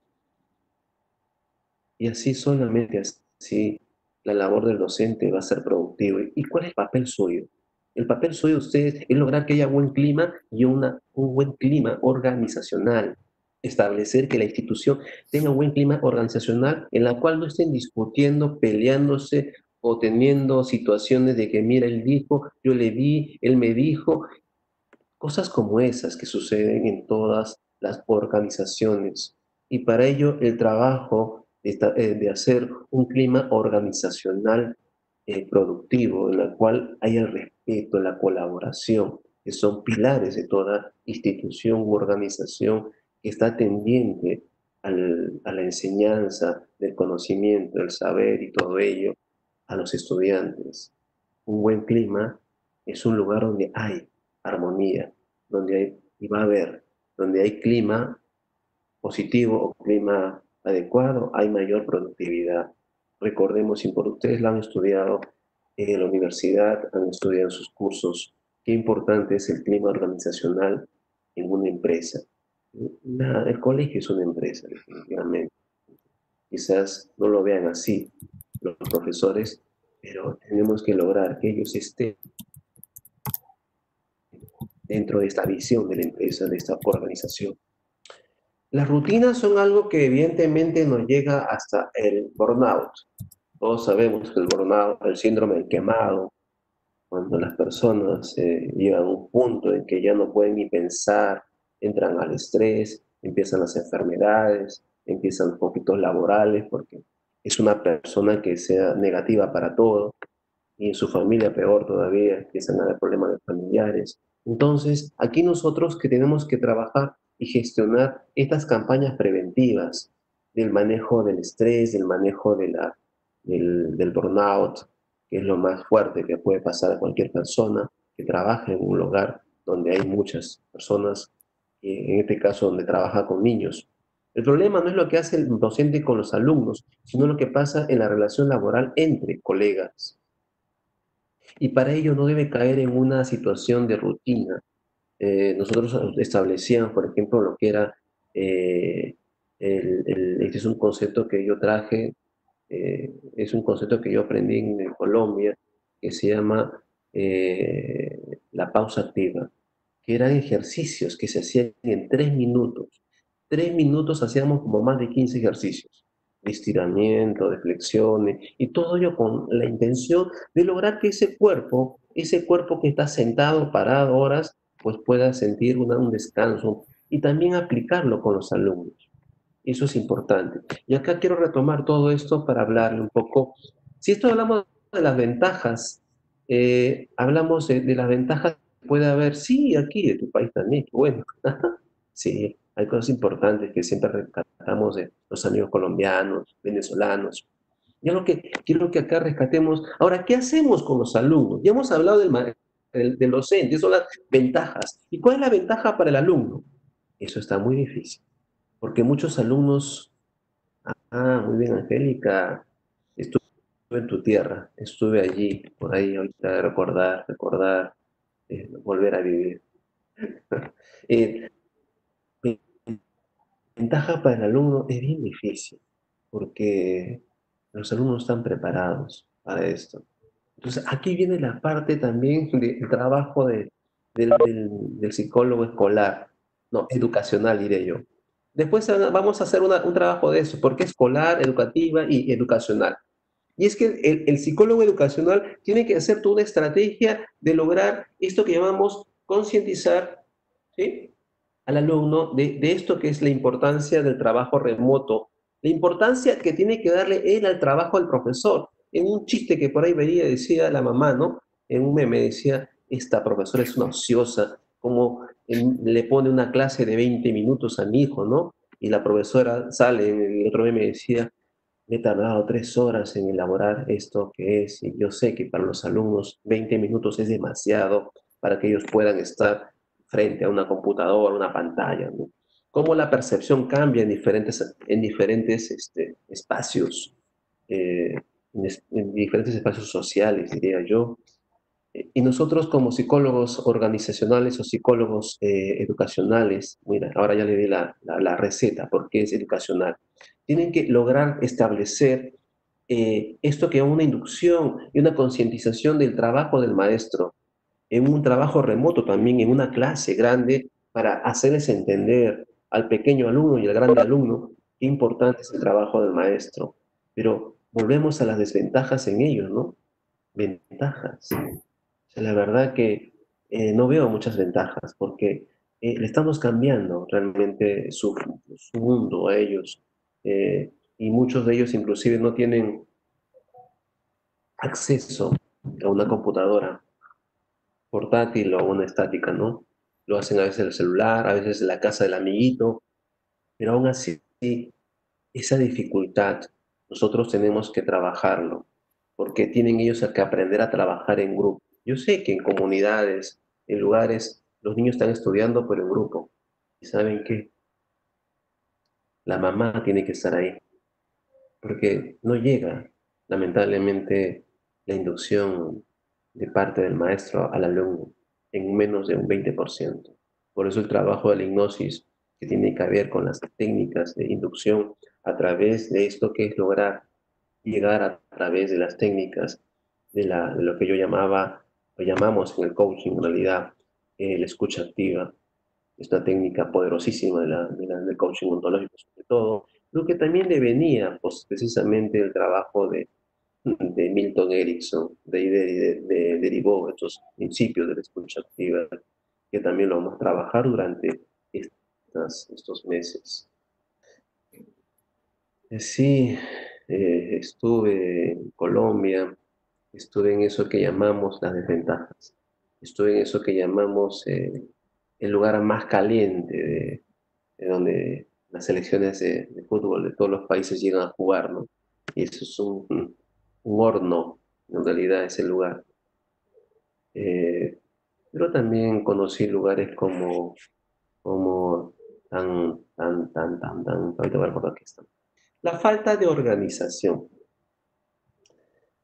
Speaker 1: y así solamente así la labor del docente va a ser productiva. ¿Y cuál es el papel suyo? El papel suyo de ustedes es lograr que haya buen clima y un buen clima organizacional. Establecer que la institución tenga un buen clima organizacional en la cual no estén discutiendo, peleándose o teniendo situaciones de que, mira, él dijo, yo le vi, él me dijo. Cosas como esas que suceden en todas las organizaciones. Y para ello el trabajo de hacer un clima organizacional productivo, en el cual haya el respeto, la colaboración, que son pilares de toda institución u organización que está tendiente a la enseñanza del conocimiento, el saber y todo ello a los estudiantes. Un buen clima es un lugar donde hay armonía, donde hay, y va a haber, donde hay clima positivo o clima adecuado, hay mayor productividad. Recordemos, si por ustedes lo han estudiado en la universidad, han estudiado en sus cursos, qué importante es el clima organizacional en una empresa. El colegio es una empresa, definitivamente. Quizás no lo vean así los profesores, pero tenemos que lograr que ellos estén dentro de esta visión de la empresa, de esta organización. Las rutinas son algo que evidentemente nos llega hasta el burnout. Todos sabemos que el burnout, el síndrome del quemado, cuando las personas llegan a un punto en que ya no pueden ni pensar, entran al estrés, empiezan las enfermedades, empiezan los conflictos laborales, porque es una persona que sea negativa para todo, y en su familia peor todavía, empiezan a haber problemas de familiares. Entonces, aquí nosotros que tenemos que trabajar y gestionar estas campañas preventivas del manejo del estrés, del manejo del burnout, que es lo más fuerte que puede pasar a cualquier persona que trabaja en un lugar donde hay muchas personas, en este caso donde trabaja con niños. El problema no es lo que hace el docente con los alumnos, sino lo que pasa en la relación laboral entre colegas. Y para ello no debe caer en una situación de rutina. Nosotros establecíamos, por ejemplo, lo que era, este es un concepto que yo traje, es un concepto que yo aprendí en Colombia, que se llama la pausa activa, que eran ejercicios que se hacían en 3 minutos. 3 minutos hacíamos como más de 15 ejercicios de estiramiento, de flexiones, y todo ello con la intención de lograr que ese cuerpo que está sentado, parado horas, pues pueda sentir un descanso y también aplicarlo con los alumnos. Eso es importante. Y acá quiero retomar todo esto para hablarle un poco. Si esto hablamos de las ventajas, hablamos de las ventajas que puede haber, sí, aquí de tu país también, qué bueno. Sí, hay cosas importantes que siempre rescatamos de los amigos colombianos, venezolanos. Yo lo que quiero que acá rescatemos. Ahora, ¿qué hacemos con los alumnos? Ya hemos hablado del docente, esas son las ventajas. ¿Y cuál es la ventaja para el alumno? Eso está muy difícil, porque muchos alumnos, muy bien, Angélica, estuve en tu tierra, estuve allí, por ahí, ahorita recordar, volver a vivir. Eh, Ventaja para el alumno es bien difícil, porque los alumnos no están preparados para esto. Entonces, aquí viene la parte también del trabajo del psicólogo escolar, no, educacional, diré yo. Después vamos a hacer un trabajo de eso, porque es escolar, educativa y educacional. Y es que el psicólogo educacional tiene que hacer toda una estrategia de lograr esto que llamamos concientizar, ¿sí?, al alumno de esto que es la importancia del trabajo remoto, la importancia que tiene que darle él al trabajo del profesor. En un chiste que por ahí veía, decía la mamá, ¿no? En un meme decía, esta profesora es una ociosa, como le pone una clase de 20 minutos a mi hijo, ¿no? Y la profesora sale, en el otro meme decía, me he tardado 3 horas en elaborar esto que es, y yo sé que para los alumnos 20 minutos es demasiado para que ellos puedan estar frente a una computadora, una pantalla, ¿no? Cómo la percepción cambia en diferentes espacios, en diferentes espacios sociales, diría yo. Y nosotros como psicólogos organizacionales o psicólogos educacionales, mira, ahora ya le di la receta porque es educacional, tienen que lograr establecer esto que es una inducción y una concientización del trabajo del maestro, en un trabajo remoto también, en una clase grande, para hacerles entender al pequeño alumno y al grande alumno qué importante es el trabajo del maestro. Pero volvemos a las desventajas en ellos, ¿no? Ventajas. O sea, la verdad que no veo muchas ventajas porque le estamos cambiando realmente su mundo a ellos. Y muchos de ellos inclusive no tienen acceso a una computadora portátil o una estática, ¿no? Lo hacen a veces en el celular, a veces en la casa del amiguito, pero aún así esa dificultad nosotros tenemos que trabajarlo, porque tienen ellos que aprender a trabajar en grupo. Yo sé que en comunidades, en lugares, los niños están estudiando, pero en grupo. ¿Y saben qué? La mamá tiene que estar ahí, porque no llega, lamentablemente, la inducción de parte del maestro al alumno en menos de un 20%. Por eso el trabajo de la hipnosis, que tiene que ver con las técnicas de inducción a través de esto que es lograr llegar a través de las técnicas de lo que yo llamaba, o llamamos en el coaching en realidad, la escucha activa, esta técnica poderosísima del coaching ontológico sobre todo, lo que también le venía pues, precisamente el trabajo de Milton Erickson, de ahí derivó estos principios de la escucha activa, que también lo vamos a trabajar durante estos meses. Sí, estuve en Colombia, estuve en eso que llamamos las desventajas, estuve en eso que llamamos el lugar más caliente de donde las selecciones de fútbol de todos los países llegan a jugar, ¿no? Y eso es un horno, en realidad, ese lugar. Eh, pero también conocí lugares como ahorita voy a recordar que están. La falta de organización.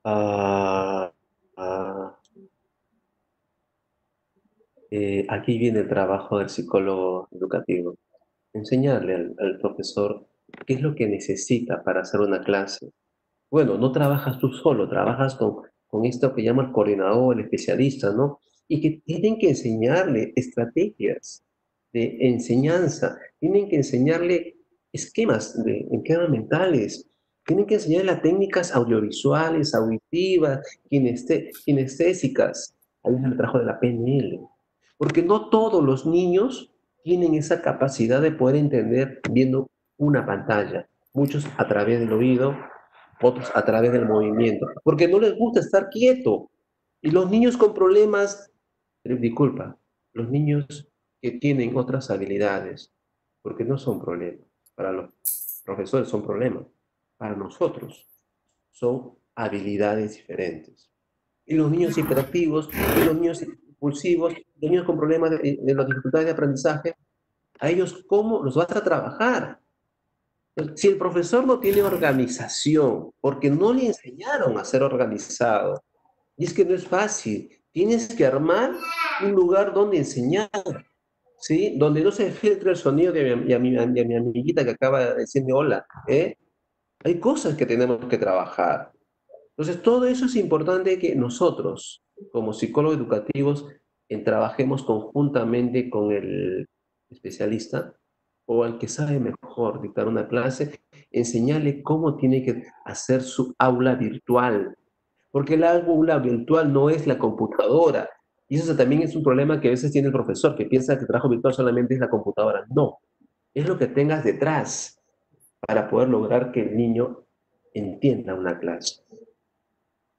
Speaker 1: Ah, ah, aquí viene el trabajo del psicólogo educativo. Enseñarle al profesor qué es lo que necesita para hacer una clase. Bueno, no trabajas tú solo, trabajas con esto que llama el coordinador, el especialista, ¿no? Y que tienen que enseñarle estrategias de enseñanza, tienen que enseñarle esquemas mentales, tienen que enseñarle las técnicas audiovisuales, auditivas, kinestésicas. Ahí me trajo de la PNL. Porque no todos los niños tienen esa capacidad de poder entender viendo una pantalla. Muchos a través del oído, otros a través del movimiento, porque no les gusta estar quieto. Y los niños con problemas, disculpa, los niños que tienen otras habilidades, porque no son problemas, para los profesores son problemas, para nosotros son habilidades diferentes. Y los niños hiperactivos, y los niños impulsivos, los niños con problemas de las dificultades de aprendizaje, a ellos, ¿cómo los vas a trabajar? Si el profesor no tiene organización, porque no le enseñaron a ser organizado, y es que no es fácil, tienes que armar un lugar donde enseñar, ¿sí? Donde no se filtre el sonido de mi amiguita que acaba de decirme hola, ¿eh? Hay cosas que tenemos que trabajar. Entonces, todo eso es importante que nosotros, como psicólogos educativos, trabajemos conjuntamente con el especialista o al que sabe mejor dictar una clase, enseñarle cómo tiene que hacer su aula virtual. Porque el aula virtual no es la computadora. Y eso también es un problema que a veces tiene el profesor, que piensa que el trabajo virtual solamente es la computadora. No, es lo que tengas detrás para poder lograr que el niño entienda una clase.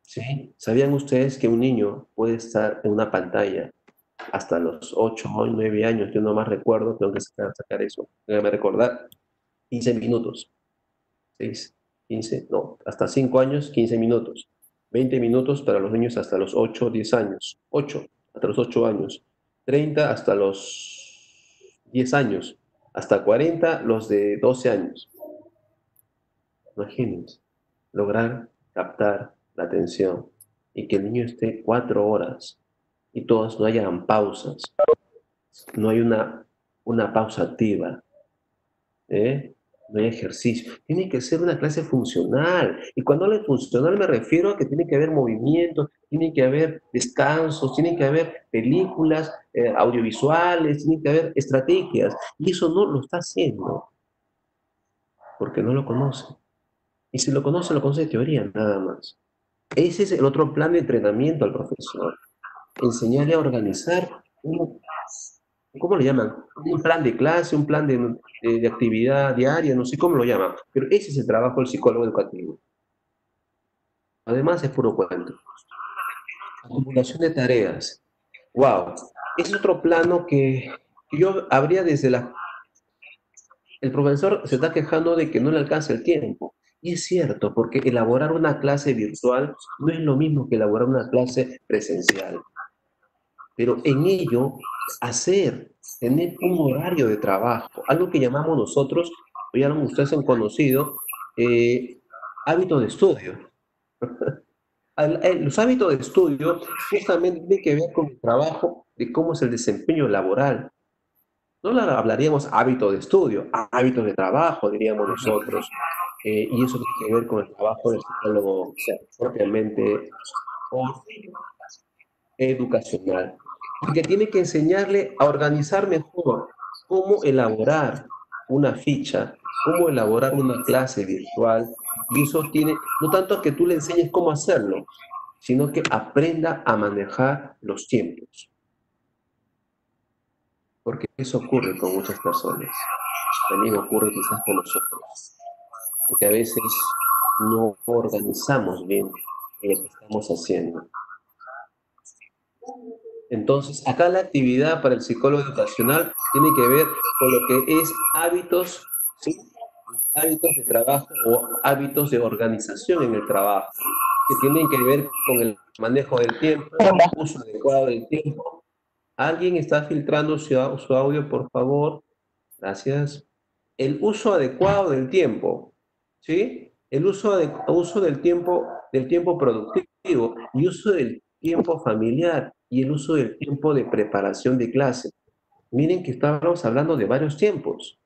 Speaker 1: ¿Sí? ¿Sabían ustedes que un niño puede estar en una pantalla hasta los 8 o 9 años? Yo no más recuerdo, tengo que sacar eso, déjame recordar, 15 minutos, 6, 15, no, hasta 5 años, 15 minutos, 20 minutos para los niños hasta los 8, 10 años, 8 hasta los 8 años, 30 hasta los 10 años, hasta 40 los de 12 años. Imagínense, lograr captar la atención y que el niño esté 4 horas y todas no hayan pausas, no hay una pausa activa, ¿eh? No hay ejercicio. Tiene que ser una clase funcional. Y cuando hablo de funcional me refiero a que tiene que haber movimiento, tiene que haber descansos, tiene que haber películas audiovisuales, tiene que haber estrategias. Y eso no lo está haciendo porque no lo conoce. Y si lo conoce de teoría, nada más. Ese es el otro plan de entrenamiento al profesor. enseñarle a organizar ¿cómo le llaman? Un plan de clase, un plan de actividad diaria, no sé cómo lo llaman, pero ese es el trabajo del psicólogo educativo. Además es puro cuento. Acumulación de tareas. Wow, es otro plano que yo habría desde la... El profesor se está quejando de que no le alcanza el tiempo. Y es cierto, porque elaborar una clase virtual no es lo mismo que elaborar una clase presencial. Pero en ello, tener un horario de trabajo, algo que llamamos nosotros, o ya ustedes han conocido, hábitos de estudio. Los hábitos de estudio justamente tienen que ver con el trabajo, de cómo es el desempeño laboral. No hablaríamos hábitos de estudio, hábitos de trabajo, diríamos nosotros. Y eso tiene que ver con el trabajo del psicólogo, o sea, propiamente educacional. Porque tiene que enseñarle a organizar mejor cómo elaborar una ficha, cómo elaborar una clase virtual. Y eso tiene, no tanto que tú le enseñes cómo hacerlo, sino que aprenda a manejar los tiempos. Porque eso ocurre con muchas personas. También ocurre quizás con nosotros. Porque a veces no organizamos bien lo que estamos haciendo. Entonces, acá la actividad para el psicólogo educacional tiene que ver con lo que es hábitos, ¿sí? Hábitos de trabajo o hábitos de organización en el trabajo, que tienen que ver con el manejo del tiempo, uso adecuado del tiempo. ¿Alguien está filtrando su audio, por favor? Gracias. El uso adecuado del tiempo, ¿sí? El uso del tiempo productivo y uso del tiempo familiar y el uso del tiempo de preparación de clase. Miren que estábamos hablando de varios tiempos,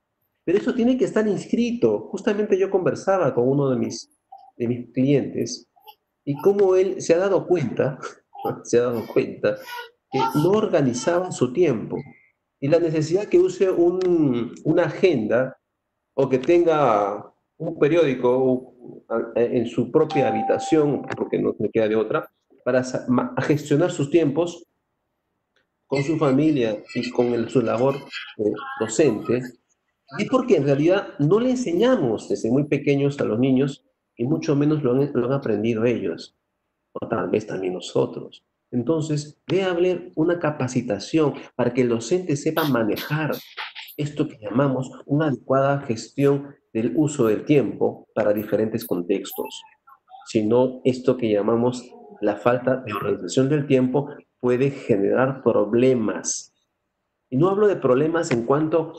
Speaker 1: pero eso tiene que estar inscrito. Justamente yo conversaba con uno de mis clientes y cómo él se ha dado cuenta, se ha dado cuenta que no organizaba su tiempo y la necesidad que use una agenda o que tenga un periódico en su propia habitación, porque no me queda de otra, para gestionar sus tiempos con su familia y con su labor docente. Y es porque en realidad no le enseñamos desde muy pequeños a los niños y mucho menos lo han aprendido ellos, o tal vez también nosotros. Entonces, debe haber una capacitación para que el docente sepa manejar esto que llamamos una adecuada gestión del uso del tiempo para diferentes contextos. Si no, esto que llamamos la falta de organización del tiempo puede generar problemas. Y no hablo de problemas en cuanto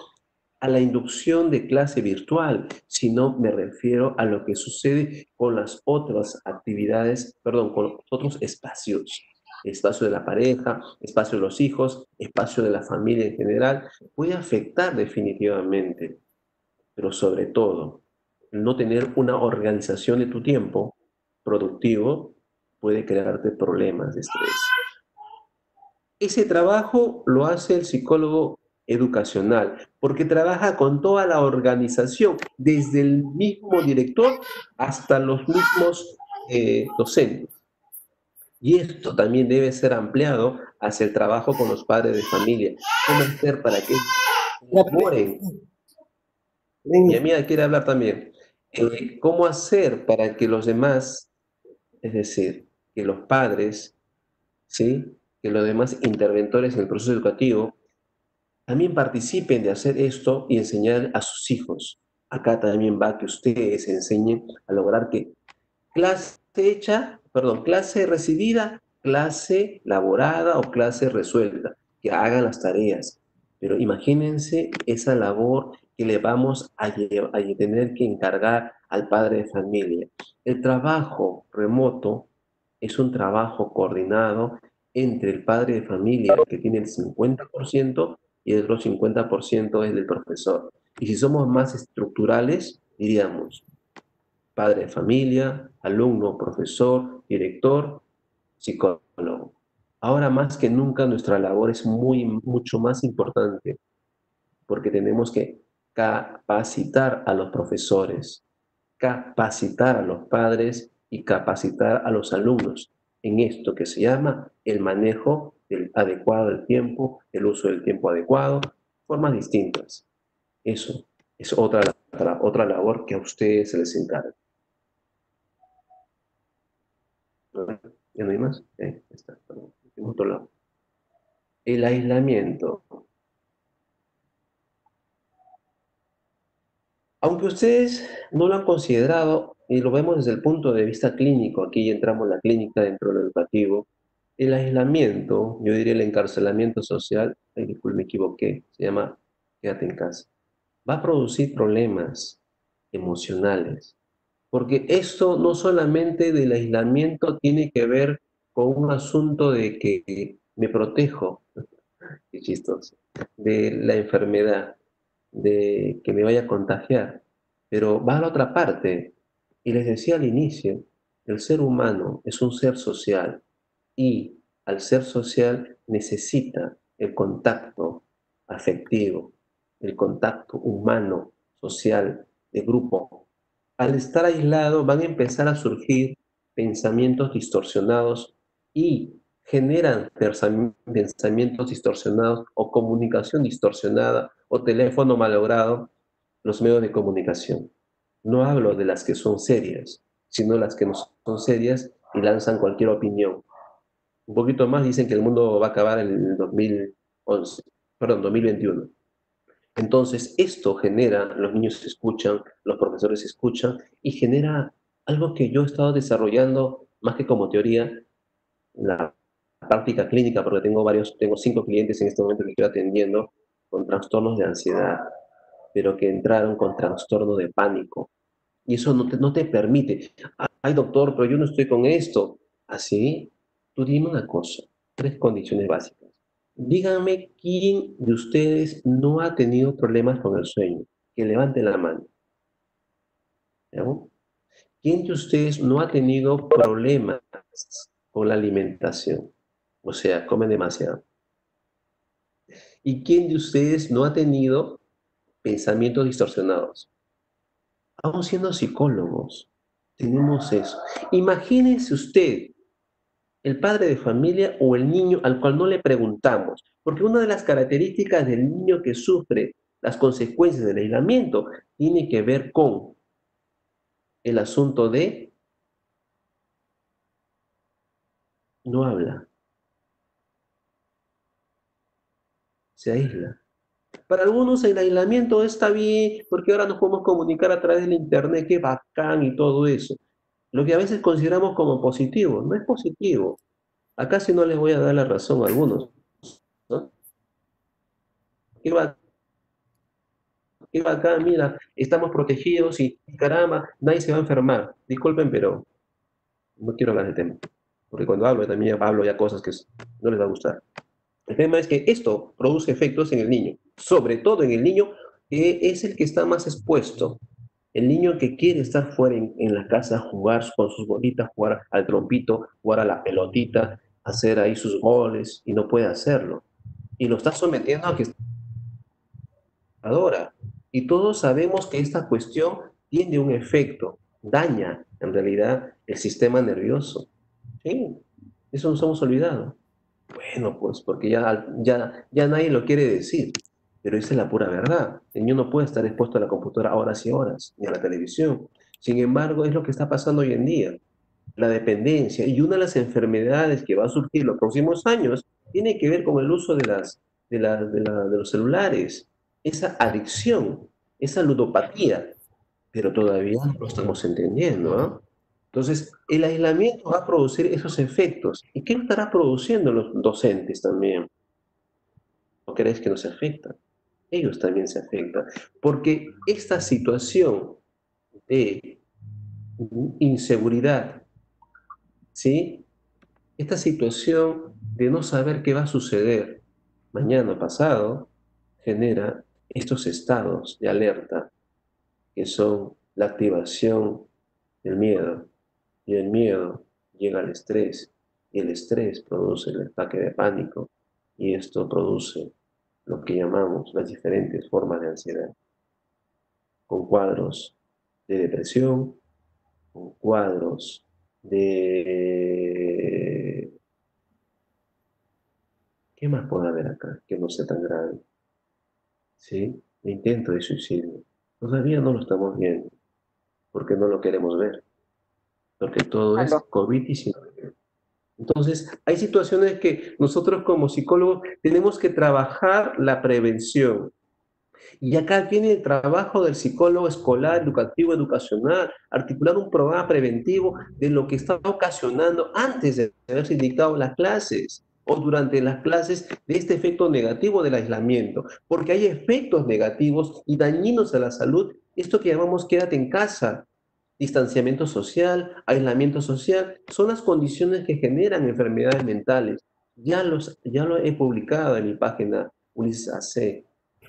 Speaker 1: a la inducción de clase virtual, sino me refiero a lo que sucede con las otras actividades, perdón, con los otros espacios. Espacio de la pareja, espacio de los hijos, espacio de la familia en general, puede afectar definitivamente, pero sobre todo, el no tener una organización de tu tiempo productivo puede crearte problemas de estrés. Ese trabajo lo hace el psicólogo educacional, porque trabaja con toda la organización, desde el mismo director hasta los mismos docentes. Y esto también debe ser ampliado hacia el trabajo con los padres de familia. ¿Cómo hacer para que colaboren? Mi amiga quiere hablar también. ¿Cómo hacer para que los demás, es decir, que los padres, ¿sí? Que los demás interventores en el proceso educativo, también participen de hacer esto y enseñar a sus hijos? Acá también va que ustedes enseñen a lograr que clase hecha, perdón, clase recibida, clase elaborada o clase resuelta, que hagan las tareas. Pero imagínense esa labor que le vamos a tener que encargar al padre de familia. El trabajo remoto es un trabajo coordinado entre el padre de familia, que tiene el 50%, y el otro 50% es del profesor. Y si somos más estructurales, diríamos, padre de familia, alumno, profesor, director, psicólogo. Ahora más que nunca nuestra labor es mucho más importante porque tenemos que capacitar a los profesores, capacitar a los padres y capacitar a los alumnos. en esto que se llama el manejo adecuado del tiempo, el uso del tiempo adecuado, formas distintas. Eso es otra labor que a ustedes se les encarga. ¿Ya no hay más? Está, perdón, en otro lado. El aislamiento. Aunque ustedes no lo han considerado, y lo vemos desde el punto de vista clínico, aquí ya entramos en la clínica dentro del educativo, el aislamiento, yo diría el encarcelamiento social, ay, disculpe, me equivoqué, se llama quédate en casa, va a producir problemas emocionales, porque esto no solamente del aislamiento tiene que ver con un asunto de que me protejo, qué chistoso, de la enfermedad, de que me vaya a contagiar, pero va a la otra parte. Y les decía al inicio, el ser humano es un ser social y al ser social necesita el contacto afectivo, el contacto humano, social, de grupo. Al estar aislado van a empezar a surgir pensamientos distorsionados y generan pensamientos distorsionados o comunicación distorsionada o teléfono malogrado, los medios de comunicación. No hablo de las que son serias, sino las que no son serias y lanzan cualquier opinión. Un poquito más dicen que el mundo va a acabar en el 2011, perdón, 2021. Entonces, esto genera, los niños escuchan, los profesores escuchan y genera algo que yo he estado desarrollando más que como teoría, la práctica clínica, porque tengo 5 clientes en este momento que estoy atendiendo con trastornos de ansiedad, pero que entraron con trastorno de pánico. Y eso no te permite. Ay, doctor, pero yo no estoy con esto. Así, tú dime una cosa, 3 condiciones básicas. Díganme quién de ustedes no ha tenido problemas con el sueño. Que levante la mano. ¿No? ¿Quién de ustedes no ha tenido problemas con la alimentación? O sea, comen demasiado. ¿Y quién de ustedes no ha tenido pensamientos distorsionados? Aún siendo psicólogos, tenemos eso. Imagínense usted, el padre de familia o el niño al cual no le preguntamos, porque una de las características del niño que sufre las consecuencias del aislamiento tiene que ver con el asunto de no habla, se aísla. Para algunos el aislamiento está bien, porque ahora nos podemos comunicar a través del internet, qué bacán y todo eso. Lo que a veces consideramos como positivo, no es positivo. Acá sí no les voy a dar la razón a algunos, ¿no? Qué bacán, qué bacán, mira, estamos protegidos y caramba, nadie se va a enfermar. Disculpen, pero no quiero hablar del tema, porque cuando hablo también hablo ya cosas que no les va a gustar. El tema es que esto produce efectos en el niño, sobre todo en el niño que es el que está más expuesto. El niño que quiere estar fuera en la casa, jugar con sus bolitas, jugar al trompito, jugar a la pelotita, hacer ahí sus goles y no puede hacerlo. Y lo está sometiendo a que adora. Y todos sabemos que esta cuestión tiene un efecto, daña en realidad el sistema nervioso. Sí, eso nos hemos olvidado. Bueno, pues porque ya nadie lo quiere decir, pero esa es la pura verdad. El niño no puede estar expuesto a la computadora horas y horas, ni a la televisión. Sin embargo, es lo que está pasando hoy en día, la dependencia. Y una de las enfermedades que va a surgir en los próximos años tiene que ver con el uso de los celulares, esa adicción, esa ludopatía, pero todavía no lo estamos entendiendo, ¿no? Entonces, el aislamiento va a producir esos efectos. ¿Y qué estará produciendo los docentes también? ¿No crees que nos afecta? Ellos también se afectan. Porque esta situación de inseguridad, ¿sí? Esta situación de no saber qué va a suceder mañana pasado, genera estos estados de alerta, que son la activación del miedo. Y el miedo llega al estrés, y el estrés produce el ataque de pánico, y esto produce lo que llamamos las diferentes formas de ansiedad, con cuadros de depresión, con cuadros ¿Qué más puede haber acá que no sea tan grave? ¿Sí? El intento de suicidio. Todavía no lo estamos viendo, porque no lo queremos ver, porque todo es
Speaker 5: Aló.
Speaker 1: COVID-19. Entonces, hay situaciones que nosotros como psicólogos tenemos que trabajar la prevención. Y acá viene el trabajo del psicólogo escolar, educativo, educacional, articular un programa preventivo de lo que está ocasionando antes de haberse dictado las clases o durante las clases de este efecto negativo del aislamiento, porque hay efectos negativos y dañinos a la salud, esto que llamamos quédate en casa, distanciamiento social, aislamiento social, son las condiciones que generan enfermedades mentales. Ya lo he publicado en mi página Ulises AC.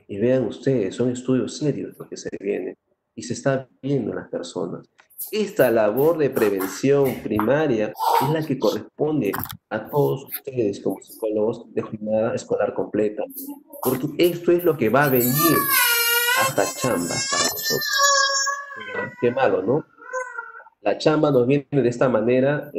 Speaker 1: Y vean ustedes, son estudios serios los que se vienen y se está viendo en las personas. Esta labor de prevención primaria es la que corresponde a todos ustedes como psicólogos de jornada escolar completa, porque esto es lo que va a venir hasta chamba para nosotros. Qué malo, ¿no? La chamba nos viene de esta manera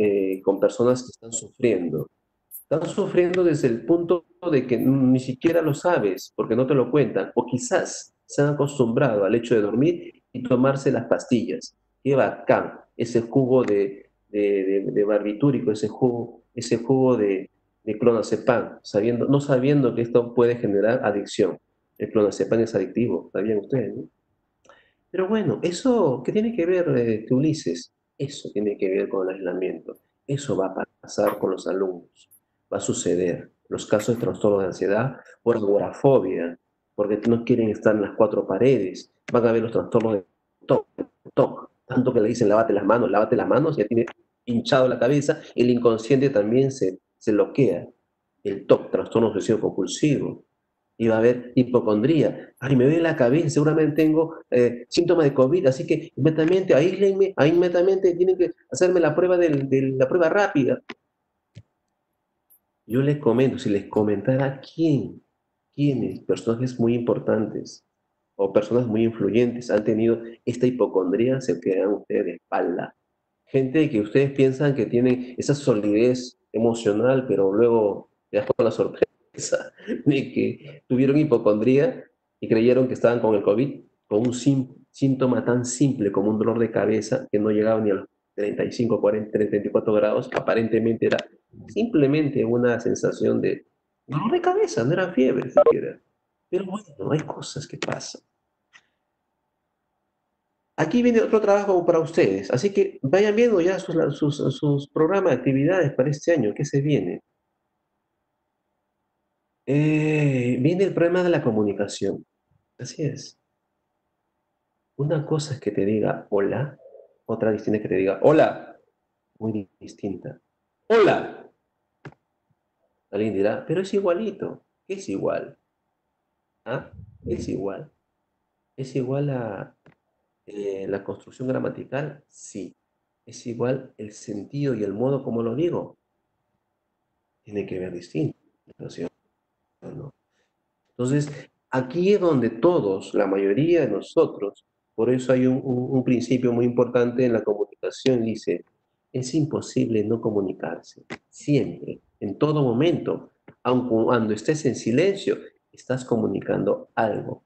Speaker 1: con personas que están sufriendo. Están sufriendo desde el punto de que ni siquiera lo sabes, porque no te lo cuentan, o quizás se han acostumbrado al hecho de dormir y tomarse las pastillas. Qué bacán, ese jugo de barbitúrico, ese jugo de clonazepam, no sabiendo que esto puede generar adicción. El clonazepam es adictivo, ¿sabían ustedes, no? Pero bueno, eso, ¿qué tiene que ver, Ulises? Eso tiene que ver con el aislamiento. Eso va a pasar con los alumnos. Va a suceder. Los casos de trastorno de ansiedad por agorafobia, porque no quieren estar en las cuatro paredes. Van a haber los trastornos de TOC, TOC. Tanto que le dicen lávate las manos, ya tiene hinchado la cabeza. El inconsciente también se bloquea. El TOC, trastorno obsesivo compulsivo. Y va a haber hipocondría. Ay, me duele la cabeza, seguramente tengo síntomas de COVID, así que inmediatamente, aíslenme, ahí inmediatamente tienen que hacerme la prueba la prueba rápida. Yo les comento, si les comentara quiénes, personajes muy importantes o personas muy influyentes han tenido esta hipocondría, se quedan ustedes de espalda. Gente que ustedes piensan que tienen esa solidez emocional, pero luego te das con la sorpresa de que tuvieron hipocondría y creyeron que estaban con el COVID, con un síntoma tan simple como un dolor de cabeza que no llegaba ni a los 35, 40, 34 grados, aparentemente era simplemente una sensación de dolor de cabeza, no era fiebre siquiera. Pero bueno, hay cosas que pasan. Aquí viene otro trabajo para ustedes, así que vayan viendo ya sus programas de actividades para este año, ¿qué se viene? Viene el problema de la comunicación, así es. Una cosa es que te diga hola, otra distinta es que te diga hola, muy distinta. Hola. Alguien dirá, pero es igualito. ¿Qué es igual? ¿Ah? Es igual. ¿Es igual a la construcción gramatical? Sí. ¿Es igual el sentido y el modo como lo digo? Tiene que ver distinto, ¿no es cierto? ¿No? Entonces, aquí es donde todos, la mayoría de nosotros, por eso hay un principio muy importante en la comunicación, dice, es imposible no comunicarse, siempre, en todo momento, aun cuando estés en silencio, estás comunicando algo.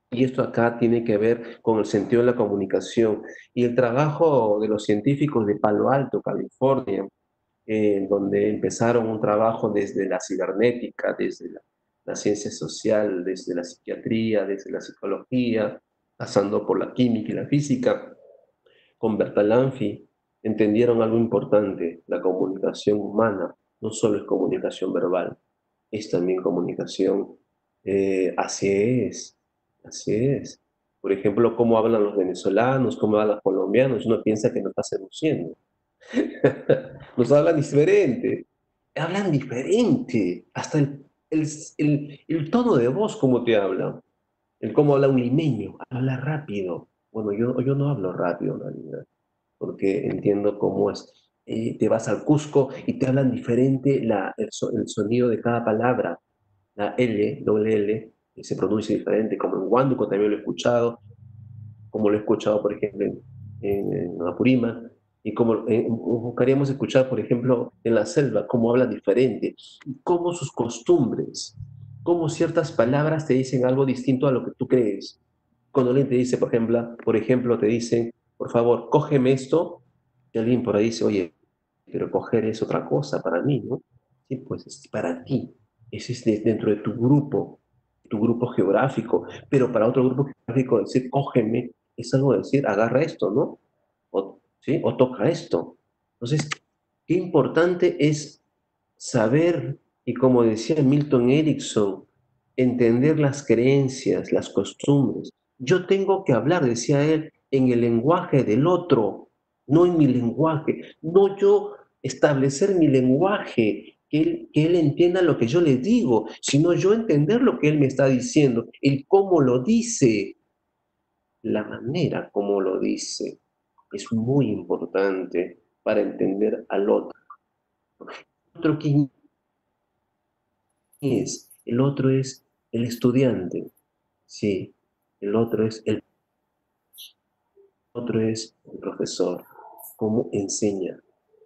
Speaker 1: Y esto acá tiene que ver con el sentido de la comunicación y el trabajo de los científicos de Palo Alto, California, donde empezaron un trabajo desde la cibernética, desde la ciencia social, desde la psiquiatría, desde la psicología, pasando por la química y la física, con Bertalanffy, entendieron algo importante: la comunicación humana no solo es comunicación verbal, es también comunicación. Así es, así es. Por ejemplo, cómo hablan los venezolanos, cómo hablan los colombianos, uno piensa que nos está seduciendo. Nos hablan diferente, hasta el tono de voz, como te hablan, el cómo habla un limeño, habla rápido. Bueno, yo no hablo rápido en realidad, porque entiendo cómo es. Te vas al Cusco y te hablan diferente el sonido de cada palabra. La L, doble L, se pronuncia diferente, como en Huánuco también lo he escuchado, como lo he escuchado, por ejemplo, en Apurímac. Y como buscaríamos escuchar, por ejemplo, en la selva, cómo habla diferente, cómo sus costumbres, cómo ciertas palabras te dicen algo distinto a lo que tú crees. Cuando alguien te dice, por ejemplo, te dicen, por favor, cógeme esto, y alguien por ahí dice, oye, pero coger es otra cosa para mí, ¿no? Sí, pues es para ti, ese es dentro de tu grupo geográfico, pero para otro grupo geográfico decir, cógeme, es algo de decir, agarra esto, ¿no? O, ¿sí? O toca esto. Entonces, qué importante es saber, y como decía Milton Erickson, entender las creencias, las costumbres. Yo tengo que hablar, decía él, en el lenguaje del otro, no en mi lenguaje. No yo establecer mi lenguaje, que él entienda lo que yo le digo, sino yo entender lo que él me está diciendo, el cómo lo dice, la manera como lo dice. Es muy importante para entender al otro. ¿Otro quién es? El otro es el estudiante, sí. El otro es el profesor, cómo enseña.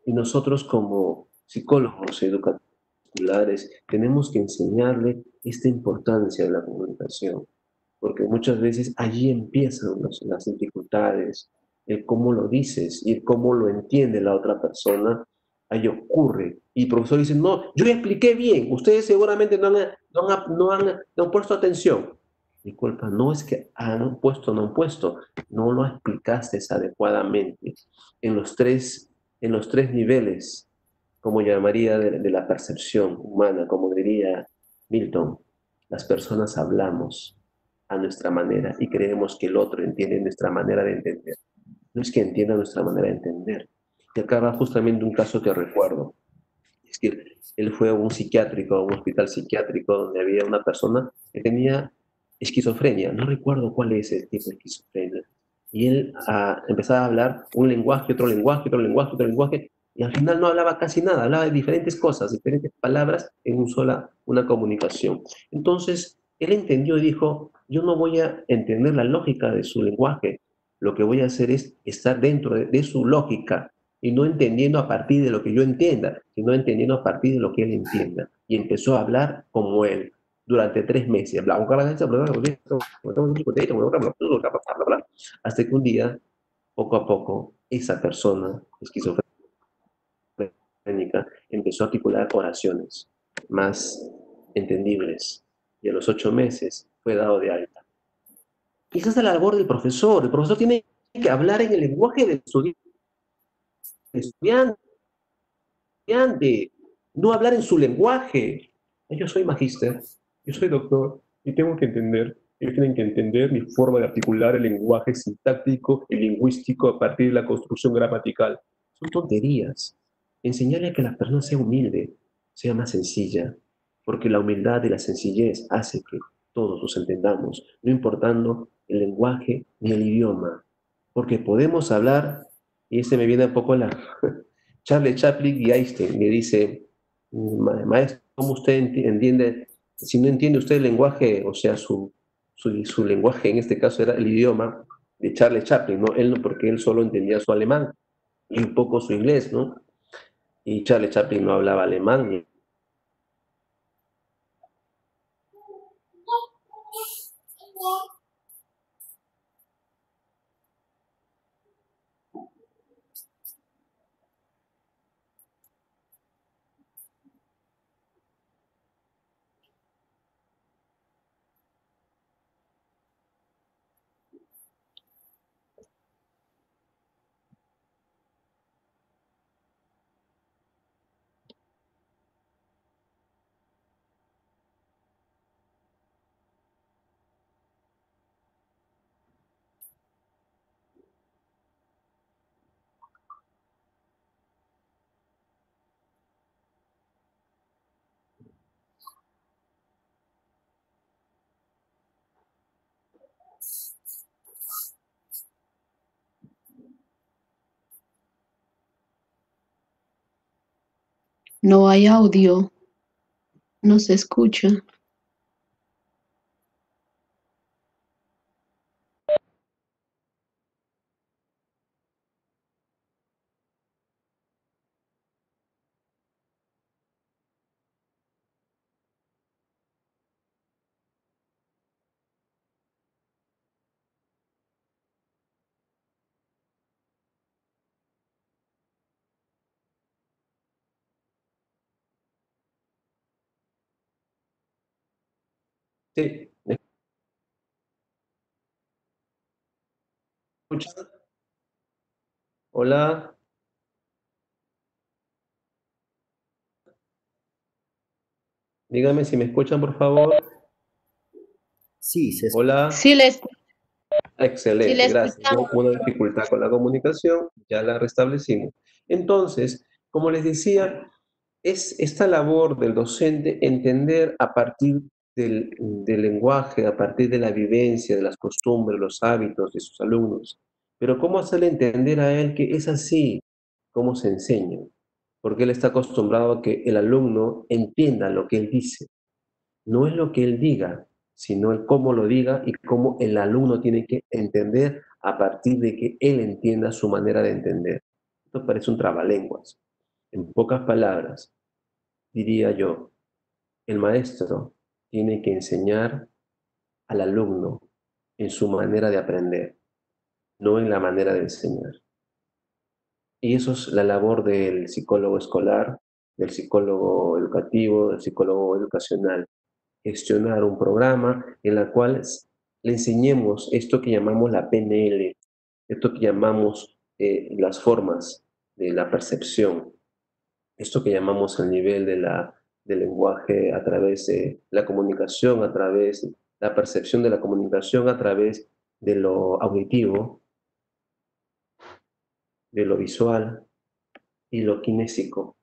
Speaker 1: Y nosotros como psicólogos educadores tenemos que enseñarle esta importancia de la comunicación, porque muchas veces allí empiezan las dificultades, el cómo lo dices y el cómo lo entiende la otra persona, ahí ocurre. Y el profesor dice, no, yo expliqué bien, ustedes seguramente no han puesto atención. Disculpa, no es que han puesto o no han puesto, no lo explicaste adecuadamente en los tres niveles, como llamaría de la percepción humana, como diría Milton. Las personas hablamos a nuestra manera y creemos que el otro entiende nuestra manera de entender. No es que entienda nuestra manera de entender. Y acá va justamente un caso que recuerdo. Es que él fue a un psiquiátrico, a un hospital psiquiátrico, donde había una persona que tenía esquizofrenia. No recuerdo cuál es el tipo de esquizofrenia. Y él empezaba a hablar un lenguaje, otro lenguaje, otro lenguaje, otro lenguaje, y al final no hablaba casi nada, hablaba de diferentes cosas, diferentes palabras en una comunicación. Entonces, él entendió y dijo, yo no voy a entender la lógica de su lenguaje, lo que voy a hacer es estar dentro de su lógica, y no entendiendo a partir de lo que yo entienda, sino entendiendo a partir de lo que él entienda. Y empezó a hablar como él durante 3 meses. Hasta que un día, poco a poco, esa persona esquizofrénica empezó a articular oraciones más entendibles. Y a los 8 meses fue dado de alta. Y esa es la labor del profesor. El profesor tiene que hablar en el lenguaje del estudiante, no hablar en su lenguaje. Yo soy magíster, yo soy doctor y tengo que entender, ellos tienen que entender mi forma de articular el lenguaje sintáctico y lingüístico a partir de la construcción gramatical. Son tonterías. Enseñarle a que la persona sea humilde, sea más sencilla, porque la humildad y la sencillez hace que todos nos entendamos, no importando el lenguaje ni el idioma, porque podemos hablar, y ese me viene un poco la, Charlie Chaplin y Einstein le dice, maestro, ¿cómo usted entiende? Si no entiende usted el lenguaje, o sea, su lenguaje en este caso era el idioma de Charlie Chaplin, ¿no? Él no, porque él solo entendía su alemán y un poco su inglés, ¿no? Y Charlie Chaplin no hablaba alemán.
Speaker 5: No hay audio, no se escucha.
Speaker 1: Sí, ¿me escuchan? Hola, dígame si me escuchan, por favor.
Speaker 3: Sí, se escucha.
Speaker 1: Hola,
Speaker 5: Sí, sí le
Speaker 1: excelente, gracias.
Speaker 5: escuchamos.
Speaker 1: Hubo una dificultad con la comunicación, ya la restablecimos. Entonces, como les decía, es esta labor del docente entender a partir del lenguaje, a partir de la vivencia, de las costumbres, los hábitos de sus alumnos. Pero cómo hacerle entender a él que es así, cómo se enseña, porque él está acostumbrado a que el alumno entienda lo que él dice. No es lo que él diga, sino el cómo lo diga y cómo el alumno tiene que entender a partir de que él entienda su manera de entender. Esto parece un trabalenguas. En pocas palabras, diría yo, el maestro tiene que enseñar al alumno en su manera de aprender, no en la manera de enseñar. Y eso es la labor del psicólogo escolar, del psicólogo educativo, del psicólogo educacional. Gestionar un programa en el cual le enseñemos esto que llamamos la PNL, esto que llamamos las formas de la percepción, esto que llamamos el nivel del lenguaje a través de la comunicación, a través de la percepción de la comunicación, a través de lo auditivo, de lo visual y lo kinésico.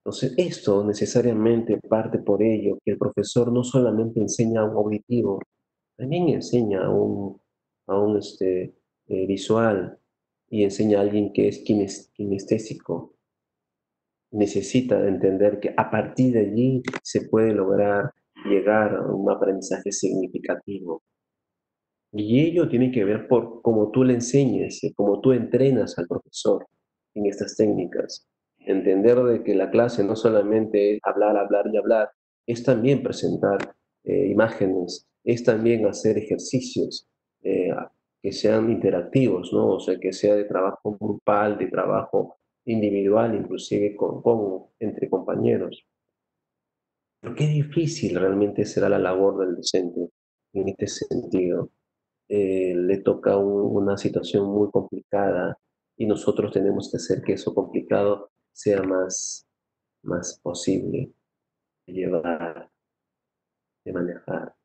Speaker 1: Entonces, esto necesariamente parte por ello, que el profesor no solamente enseña a un auditivo, también enseña a un visual y enseña a alguien que es kinestésico. Necesita entender que a partir de allí se puede lograr llegar a un aprendizaje significativo. Y ello tiene que ver por cómo tú le enseñes, cómo tú entrenas al profesor en estas técnicas. Entender de que la clase no solamente es hablar, hablar y hablar, es también presentar imágenes, es también hacer ejercicios eh, que sean interactivos, ¿no? O sea, que sea de trabajo grupal, de trabajo individual, inclusive entre compañeros. Pero qué difícil realmente será la labor del docente en este sentido. Le toca una situación muy complicada y nosotros tenemos que hacer que eso complicado sea más posible de llevar, de manejar.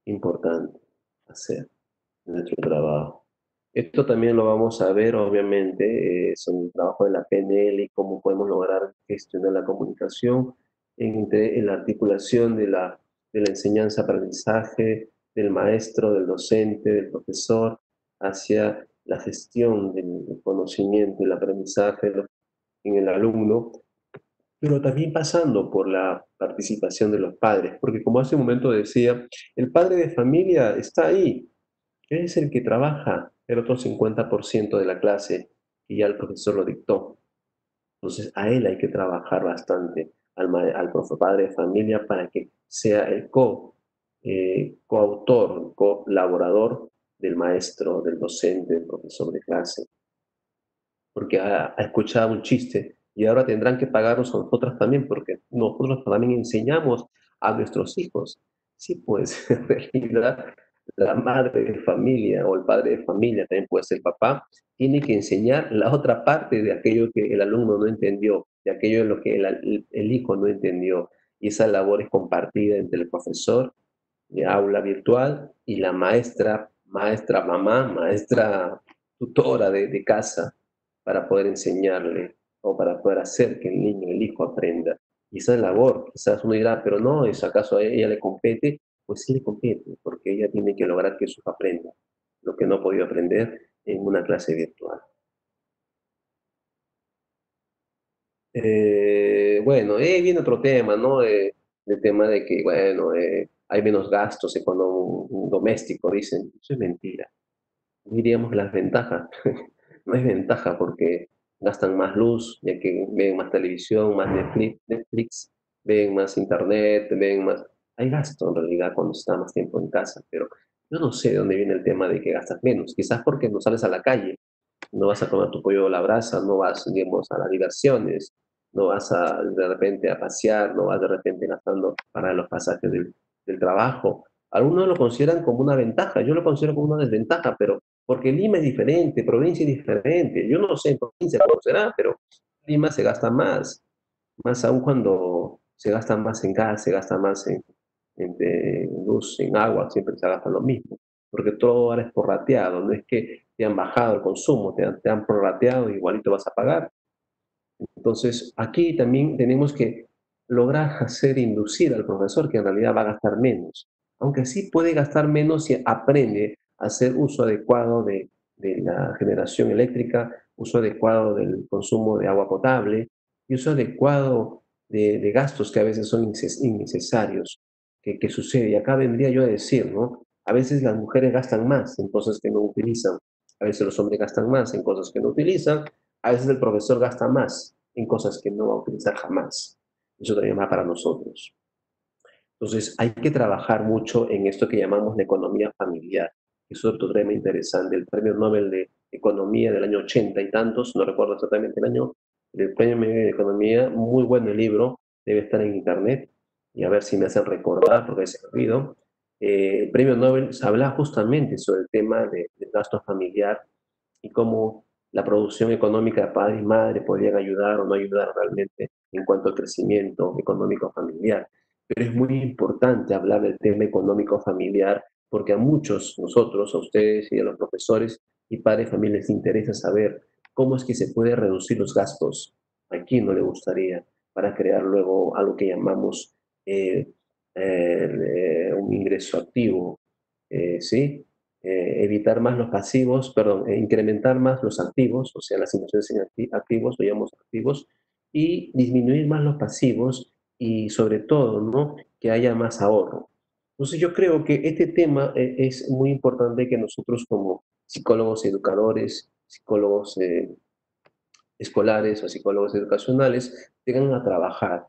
Speaker 1: Importante hacer nuestro trabajo. Esto también lo vamos a ver, obviamente, sobre el trabajo de la PNL y cómo podemos lograr gestionar la comunicación entre la articulación de la enseñanza-aprendizaje, del maestro, del docente, del profesor, hacia la gestión del conocimiento y el aprendizaje en el alumno, pero también pasando por la participación de los padres, porque como hace un momento decía, el padre de familia está ahí, él es el que trabaja el otro 50% de la clase y ya el profesor lo dictó. Entonces a él hay que trabajar bastante, al padre de familia, para que sea el coautor, colaborador del maestro, del docente, del profesor de clase, porque ha escuchado un chiste y ahora tendrán que pagarnos a nosotras también, porque nosotros también enseñamos a nuestros hijos. Sí, pues en realidad la madre de familia o el padre de familia, también puede ser el papá, tiene que enseñar la otra parte de aquello que el alumno no entendió, de aquello de lo que el hijo no entendió. Y esa labor es compartida entre el profesor de aula virtual y la maestra mamá, maestra tutora de casa, para poder enseñarle o para poder hacer que el niño, el hijo aprenda. Y esa labor, quizás uno dirá, pero no, ¿es acaso a ella le compete? Pues sí le compete, porque ella tiene que lograr que su hijo aprenda lo que no ha podido aprender en una clase virtual. Bueno, viene otro tema, ¿no? El tema de que, bueno, hay menos gastos domésticos, dicen. Eso es mentira. Diríamos las ventajas. No es ventaja porque gastan más luz, ya que ven más televisión, más Netflix, ven más internet, ven más... Hay gasto en realidad cuando se está más tiempo en casa, pero yo no sé de dónde viene el tema de que gastas menos. Quizás porque no sales a la calle, no vas a comer tu pollo a la brasa, no vas, digamos, a las diversiones, no vas de repente a pasear, no vas de repente gastando para los pasajes del trabajo. Algunos lo consideran como una ventaja, yo lo considero como una desventaja, pero porque Lima es diferente, provincia es diferente. Yo no sé en provincia cómo será, pero Lima se gasta más aún cuando se gasta más en gas, se gasta más en luz, en agua, siempre se gasta lo mismo, porque todo ahora es prorrateado, no es que te han bajado el consumo, te han prorrateado, igualito vas a pagar. Entonces, aquí también tenemos que lograr hacer inducir al profesor que en realidad va a gastar menos, aunque sí puede gastar menos si aprende a hacer uso adecuado de la generación eléctrica, uso adecuado del consumo de agua potable y uso adecuado de gastos que a veces son innecesarios. ¿Qué sucede? Y acá vendría yo a decir, ¿no? A veces las mujeres gastan más en cosas que no utilizan, a veces los hombres gastan más en cosas que no utilizan, a veces el profesor gasta más en cosas que no va a utilizar jamás. Eso también va para nosotros. Entonces, hay que trabajar mucho en esto que llamamos la economía familiar. Es otro tema interesante. El premio Nobel de Economía del año 80 y tantos, no recuerdo exactamente el año, el premio Nobel de Economía, muy bueno el libro, debe estar en internet, y a ver si me hacen recordar, porque se me olvidó. El premio Nobel habla justamente sobre el tema del gasto familiar y cómo la producción económica de padre y madre podrían ayudar o no ayudar realmente en cuanto al crecimiento económico familiar. Pero es muy importante hablar del tema económico familiar porque a muchos, nosotros, a ustedes y a los profesores y padres de familia les interesa saber cómo es que se puede reducir los gastos. ¿A quién no le gustaría para crear luego algo que llamamos un ingreso activo? ¿Sí? Evitar más los pasivos, perdón, incrementar más los activos, o sea, las inversiones en activos, lo llamamos activos, y disminuir más los pasivos y sobre todo, ¿no? Que haya más ahorro. Entonces yo creo que este tema es muy importante que nosotros como psicólogos educadores, psicólogos escolares o psicólogos educacionales tengan a trabajar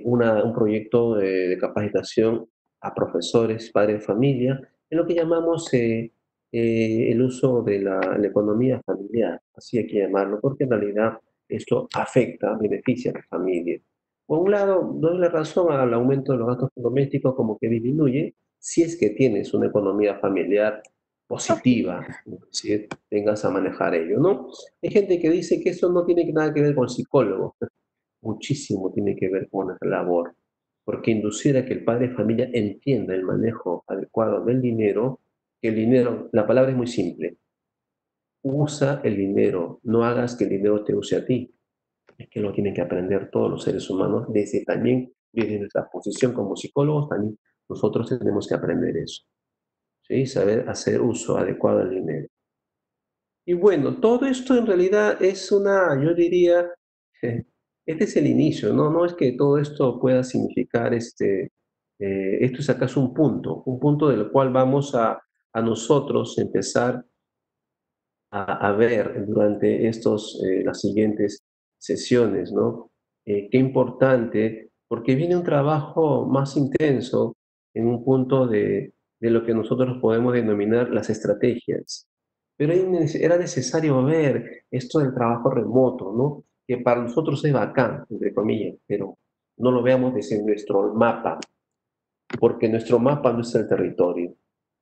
Speaker 1: un proyecto de capacitación a profesores, padres de familia, en lo que llamamos el uso de la economía familiar, así hay que llamarlo, porque en realidad esto afecta, beneficia a la familia. Por un lado, doy la razón al aumento de los gastos domésticos como que disminuye si es que tienes una economía familiar positiva, es decir, tengas a manejar ello, ¿no? Hay gente que dice que eso no tiene nada que ver con psicólogo, muchísimo tiene que ver con nuestra labor, porque inducir a que el padre de familia entienda el manejo adecuado del dinero, que el dinero, la palabra es muy simple, usa el dinero, no hagas que el dinero te use a ti, es que lo tienen que aprender todos los seres humanos, desde nuestra posición como psicólogos, también nosotros tenemos que aprender eso, ¿sí? Saber hacer uso adecuado del dinero. Y bueno, todo esto en realidad es yo diría, este es el inicio, ¿no? No es que todo esto pueda significar, esto es acaso un punto del cual vamos a nosotros empezar a ver durante las siguientes sesiones, ¿no? Qué importante, porque viene un trabajo más intenso en un punto de lo que nosotros podemos denominar las estrategias. Pero era necesario ver esto del trabajo remoto, ¿no? Que para nosotros es bacán, entre comillas, pero no lo veamos desde nuestro mapa, porque nuestro mapa no es el territorio.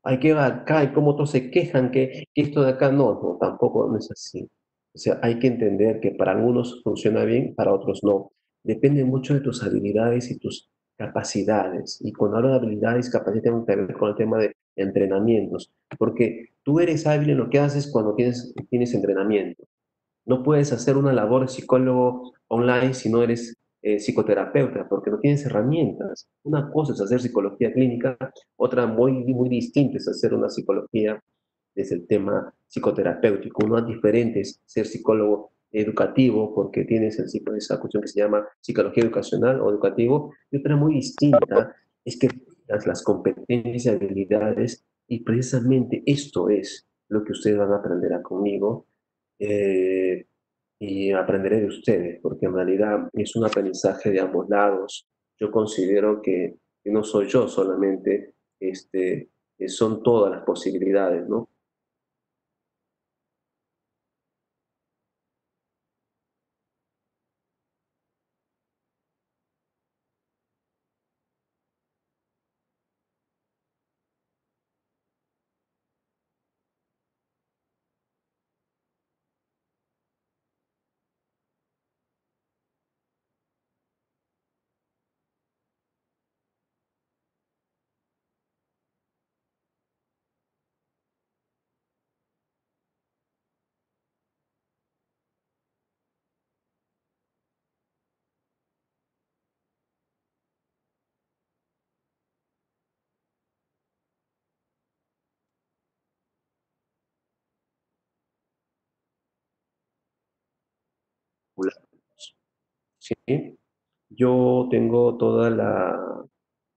Speaker 1: Hay que ver acá, y como otros se quejan que esto de acá no, tampoco no es así. O sea, hay que entender que para algunos funciona bien, para otros no. Depende mucho de tus habilidades y tus capacidades. Y cuando hablo de habilidades, capacidades, tengo que ver con el tema de entrenamientos, porque tú eres hábil en lo que haces cuando tienes entrenamiento. No puedes hacer una labor de psicólogo online si no eres psicoterapeuta, porque no tienes herramientas. Una cosa es hacer psicología clínica, otra muy distinta es hacer una psicología desde el tema psicoterapéutico. Uno es diferente es ser psicólogo educativo, porque tienes esa cuestión que se llama psicología educacional o educativo, y otra muy distinta es que tengas las competencias y habilidades, y precisamente esto es lo que ustedes van a aprender conmigo eh, y aprenderé de ustedes, porque en realidad es un aprendizaje de ambos lados. Yo considero que no soy yo solamente, son todas las posibilidades, ¿no? ¿sí? Yo tengo toda la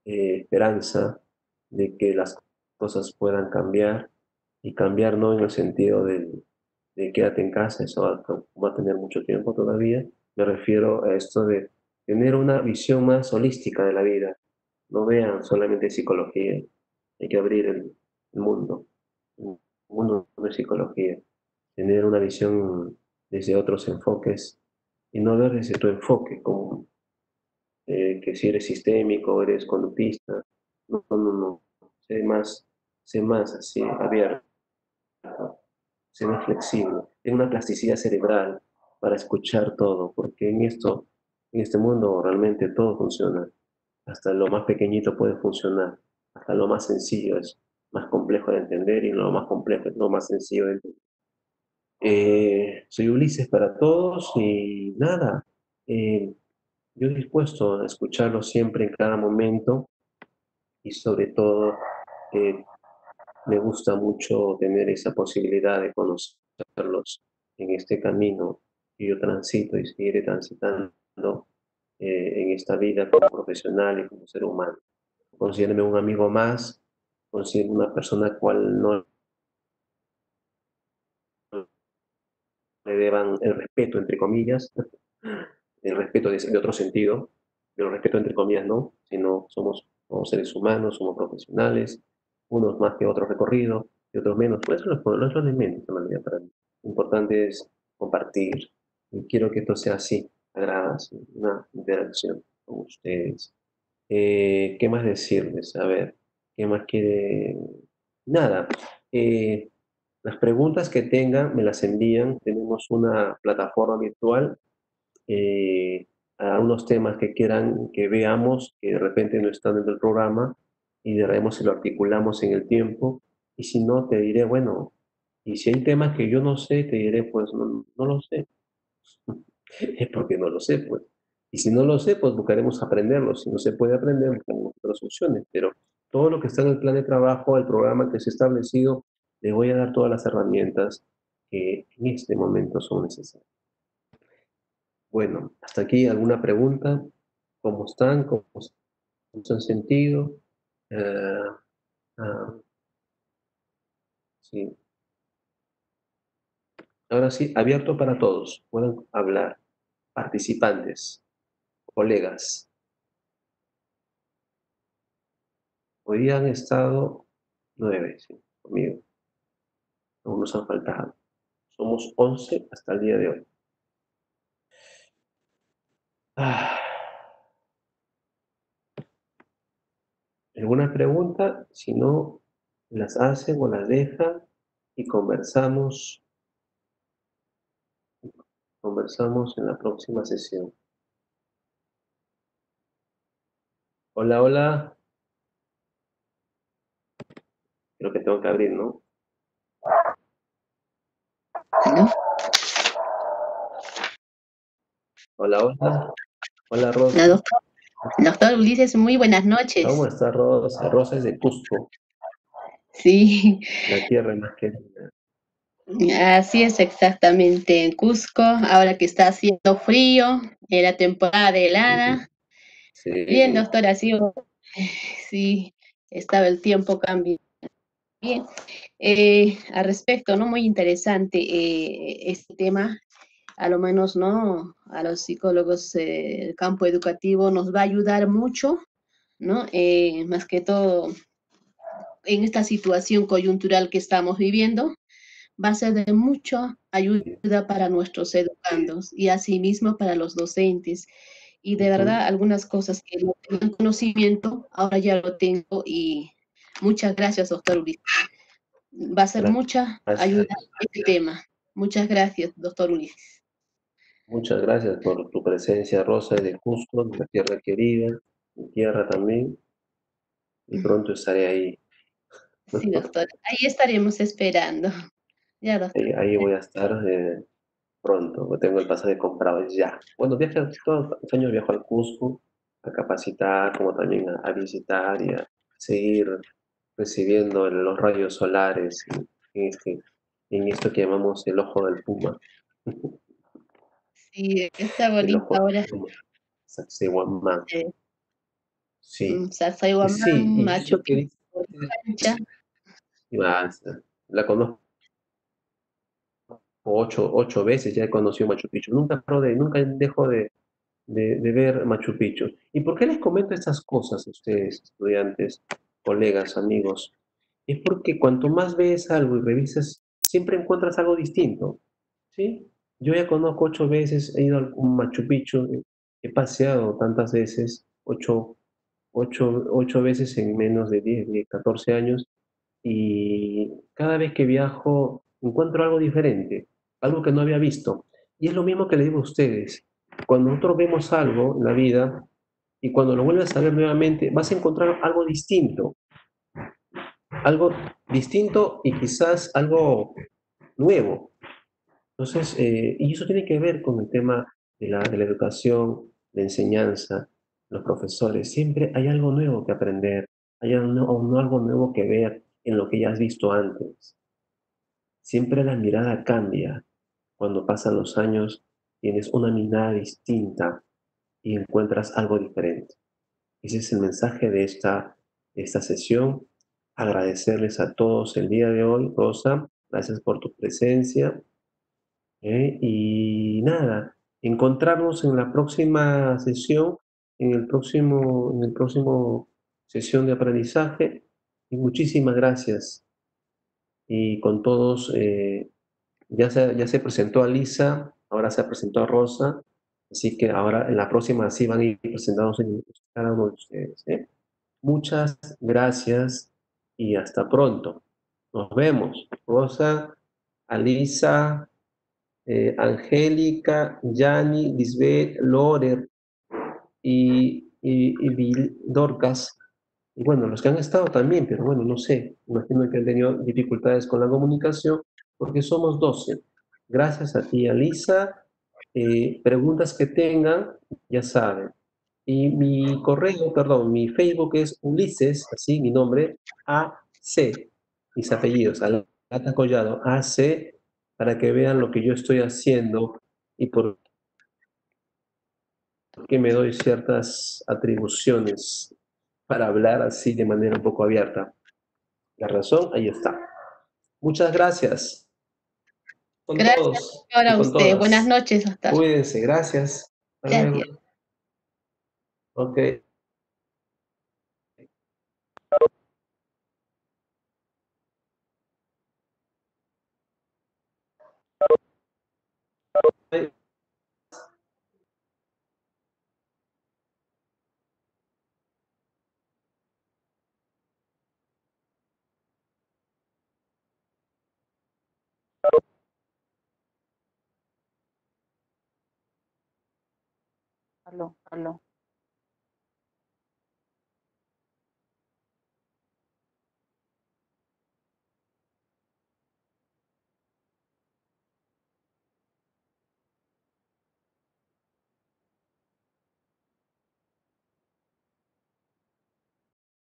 Speaker 1: esperanza de que las cosas puedan cambiar y cambiar no en el sentido de quédate en casa, eso va a tener mucho tiempo todavía. Me refiero a esto de tener una visión más holística de la vida. No vean solamente psicología, hay que abrir el mundo, el mundo de psicología, tener una visión desde otros enfoques y no ver desde tu enfoque como que si eres sistémico, eres conductista. No, no, no, no. Sé más así, abierto, sé más flexible. Tengo una plasticidad cerebral para escuchar todo, porque en este mundo realmente todo funciona. Hasta lo más pequeñito puede funcionar. Hasta lo más sencillo es más complejo de entender y lo más complejo es lo más sencillo de entender. Soy Ulises para todos y nada, eh, yo dispuesto a escucharlo siempre en cada momento y sobre todo me gusta mucho tener esa posibilidad de conocerlos en este camino que yo transito y seguiré transitando en esta vida como profesional y como ser humano. Considérame un amigo más, considérame una persona a la cual no le deban el respeto, entre comillas, el respeto de otro sentido, pero respeto entre comillas no, sino somos seres humanos, somos profesionales, unos más que otros recorrido y otros menos. Pues eso es lo de menos en realidad para mí. Lo importante es compartir y quiero que esto sea así, agrada, así, una interacción con ustedes. ¿Qué más decirles? A ver, ¿qué más quiere? Nada. Las preguntas que tengan me las envían. Tenemos una plataforma virtual eh, a unos temas que quieran que veamos, que de repente no están en el programa, y veremos si lo articulamos en el tiempo. Y si no, te diré, bueno, y si hay temas que yo no sé, te diré, pues no, no lo sé. Es porque no lo sé, pues. Y si no lo sé, pues buscaremos aprenderlo. Si no se puede aprender, buscaremos otras opciones. Pero todo lo que está en el plan de trabajo, el programa que se ha establecido, le voy a dar todas las herramientas que en este momento son necesarias. Bueno, hasta aquí alguna pregunta. ¿Cómo están? ¿Cómo se han sentido? Eh, ah, sí. Ahora sí, abierto para todos. Pueden hablar. Participantes, colegas. Hoy día han estado 9, sí, conmigo. Aún nos han faltado. Somos 11 hasta el día de hoy. Ah, ¿alguna pregunta? Si no, las hacen o las dejan y conversamos en la próxima sesión. Hola, hola. Creo que tengo que abrir, ¿no?
Speaker 6: ¿No?
Speaker 1: Hola, hola. Hola, Rosa.
Speaker 6: No, doctor Ulises, muy buenas noches.
Speaker 1: ¿Cómo está Rosa? Rosa es de Cusco,
Speaker 6: Sí,
Speaker 1: la tierra más querida.
Speaker 6: así es exactamente en Cusco, ahora que está haciendo frío, en la temporada de helada.
Speaker 1: Sí.
Speaker 6: Bien, doctor, así, sí, estaba el tiempo cambiando. Bien, al respecto, ¿no? Muy interesante este tema, a lo menos, ¿no? A los psicólogos, el campo educativo nos va a ayudar mucho, ¿no? Más que todo en esta situación coyuntural que estamos viviendo, va a ser de mucha ayuda para nuestros educandos y asimismo para los docentes. Y de verdad, algunas cosas que no tengo conocimiento, ahora ya lo tengo y muchas gracias, doctor Ulises. Va a ser mucha ayuda este tema. Muchas gracias, doctor Ulises.
Speaker 1: Muchas gracias por tu presencia, Rosa, de Cusco, de la tierra querida, mi tierra también, y pronto estaré ahí.
Speaker 6: Sí, doctor, ahí estaremos esperando. Ya, doctor.
Speaker 1: Ahí voy a estar pronto, tengo el pasaje comprado ya. Bueno, todos los años viajo al Cusco a capacitar, como también a visitar y a seguir recibiendo los rayos solares en esto que llamamos el ojo del puma.
Speaker 6: Sí, está
Speaker 1: de los
Speaker 6: bonito ahora.
Speaker 1: como Sacsayhuamán. Sí, sí,
Speaker 6: Sacsayhuamán,
Speaker 1: y
Speaker 6: Machu
Speaker 1: eso que
Speaker 6: Picchu,
Speaker 1: dice,
Speaker 6: Concha.
Speaker 1: la conozco 8 veces, ya he conocido Machu Picchu. Nunca dejo de ver Machu Picchu. ¿Y por qué les comento estas cosas a ustedes, estudiantes, colegas, amigos? Es porque cuanto más ves algo y revisas, siempre encuentras algo distinto, ¿sí? Yo ya conozco 8 veces, he ido al Machu Picchu, he paseado tantas veces, ocho veces en menos de 14 años, y cada vez que viajo encuentro algo diferente, algo que no había visto. Y es lo mismo que le digo a ustedes. Cuando nosotros vemos algo en la vida y cuando lo vuelves a ver nuevamente, vas a encontrar algo distinto y quizás algo nuevo. Entonces, y eso tiene que ver con el tema de la educación, la enseñanza, los profesores. Siempre hay algo nuevo que aprender, hay algo nuevo que ver en lo que ya has visto antes. Siempre la mirada cambia. Cuando pasan los años, tienes una mirada distinta y encuentras algo diferente. Ese es el mensaje de esta sesión. Agradecerles a todos el día de hoy, Rosa. Gracias por tu presencia. Y nada, encontrarnos en la próxima sesión, en el próximo sesión de aprendizaje. Y muchísimas gracias. Y con todos, ya se presentó a Lisa, ahora se ha presentado a Rosa, así que ahora en la próxima sí van a ir presentados cada uno de ustedes. Muchas gracias y hasta pronto. Nos vemos. Rosa, Alisa, Angélica, Yani, Lisbeth, Lorer y Dorcas. Y bueno, los que han estado también, pero bueno, no sé, imagino que han tenido dificultades con la comunicación porque somos 12. Gracias a ti, Alisa. Preguntas que tengan, ya saben. Y mi correo, perdón, mi Facebook es Ulises, así mi nombre, AC, mis apellidos, Alata Collado, AC, para que vean lo que yo estoy haciendo y por qué me doy ciertas atribuciones para hablar así de manera un poco abierta. La razón, ahí está. Muchas gracias con
Speaker 6: Gracias
Speaker 1: todos y
Speaker 6: a
Speaker 1: con
Speaker 6: usted. Buenas
Speaker 1: todas.
Speaker 6: noches, hasta.
Speaker 1: Cuídense, gracias. Hasta luego.
Speaker 6: Gracias.
Speaker 1: Ok.
Speaker 7: Aló, aló.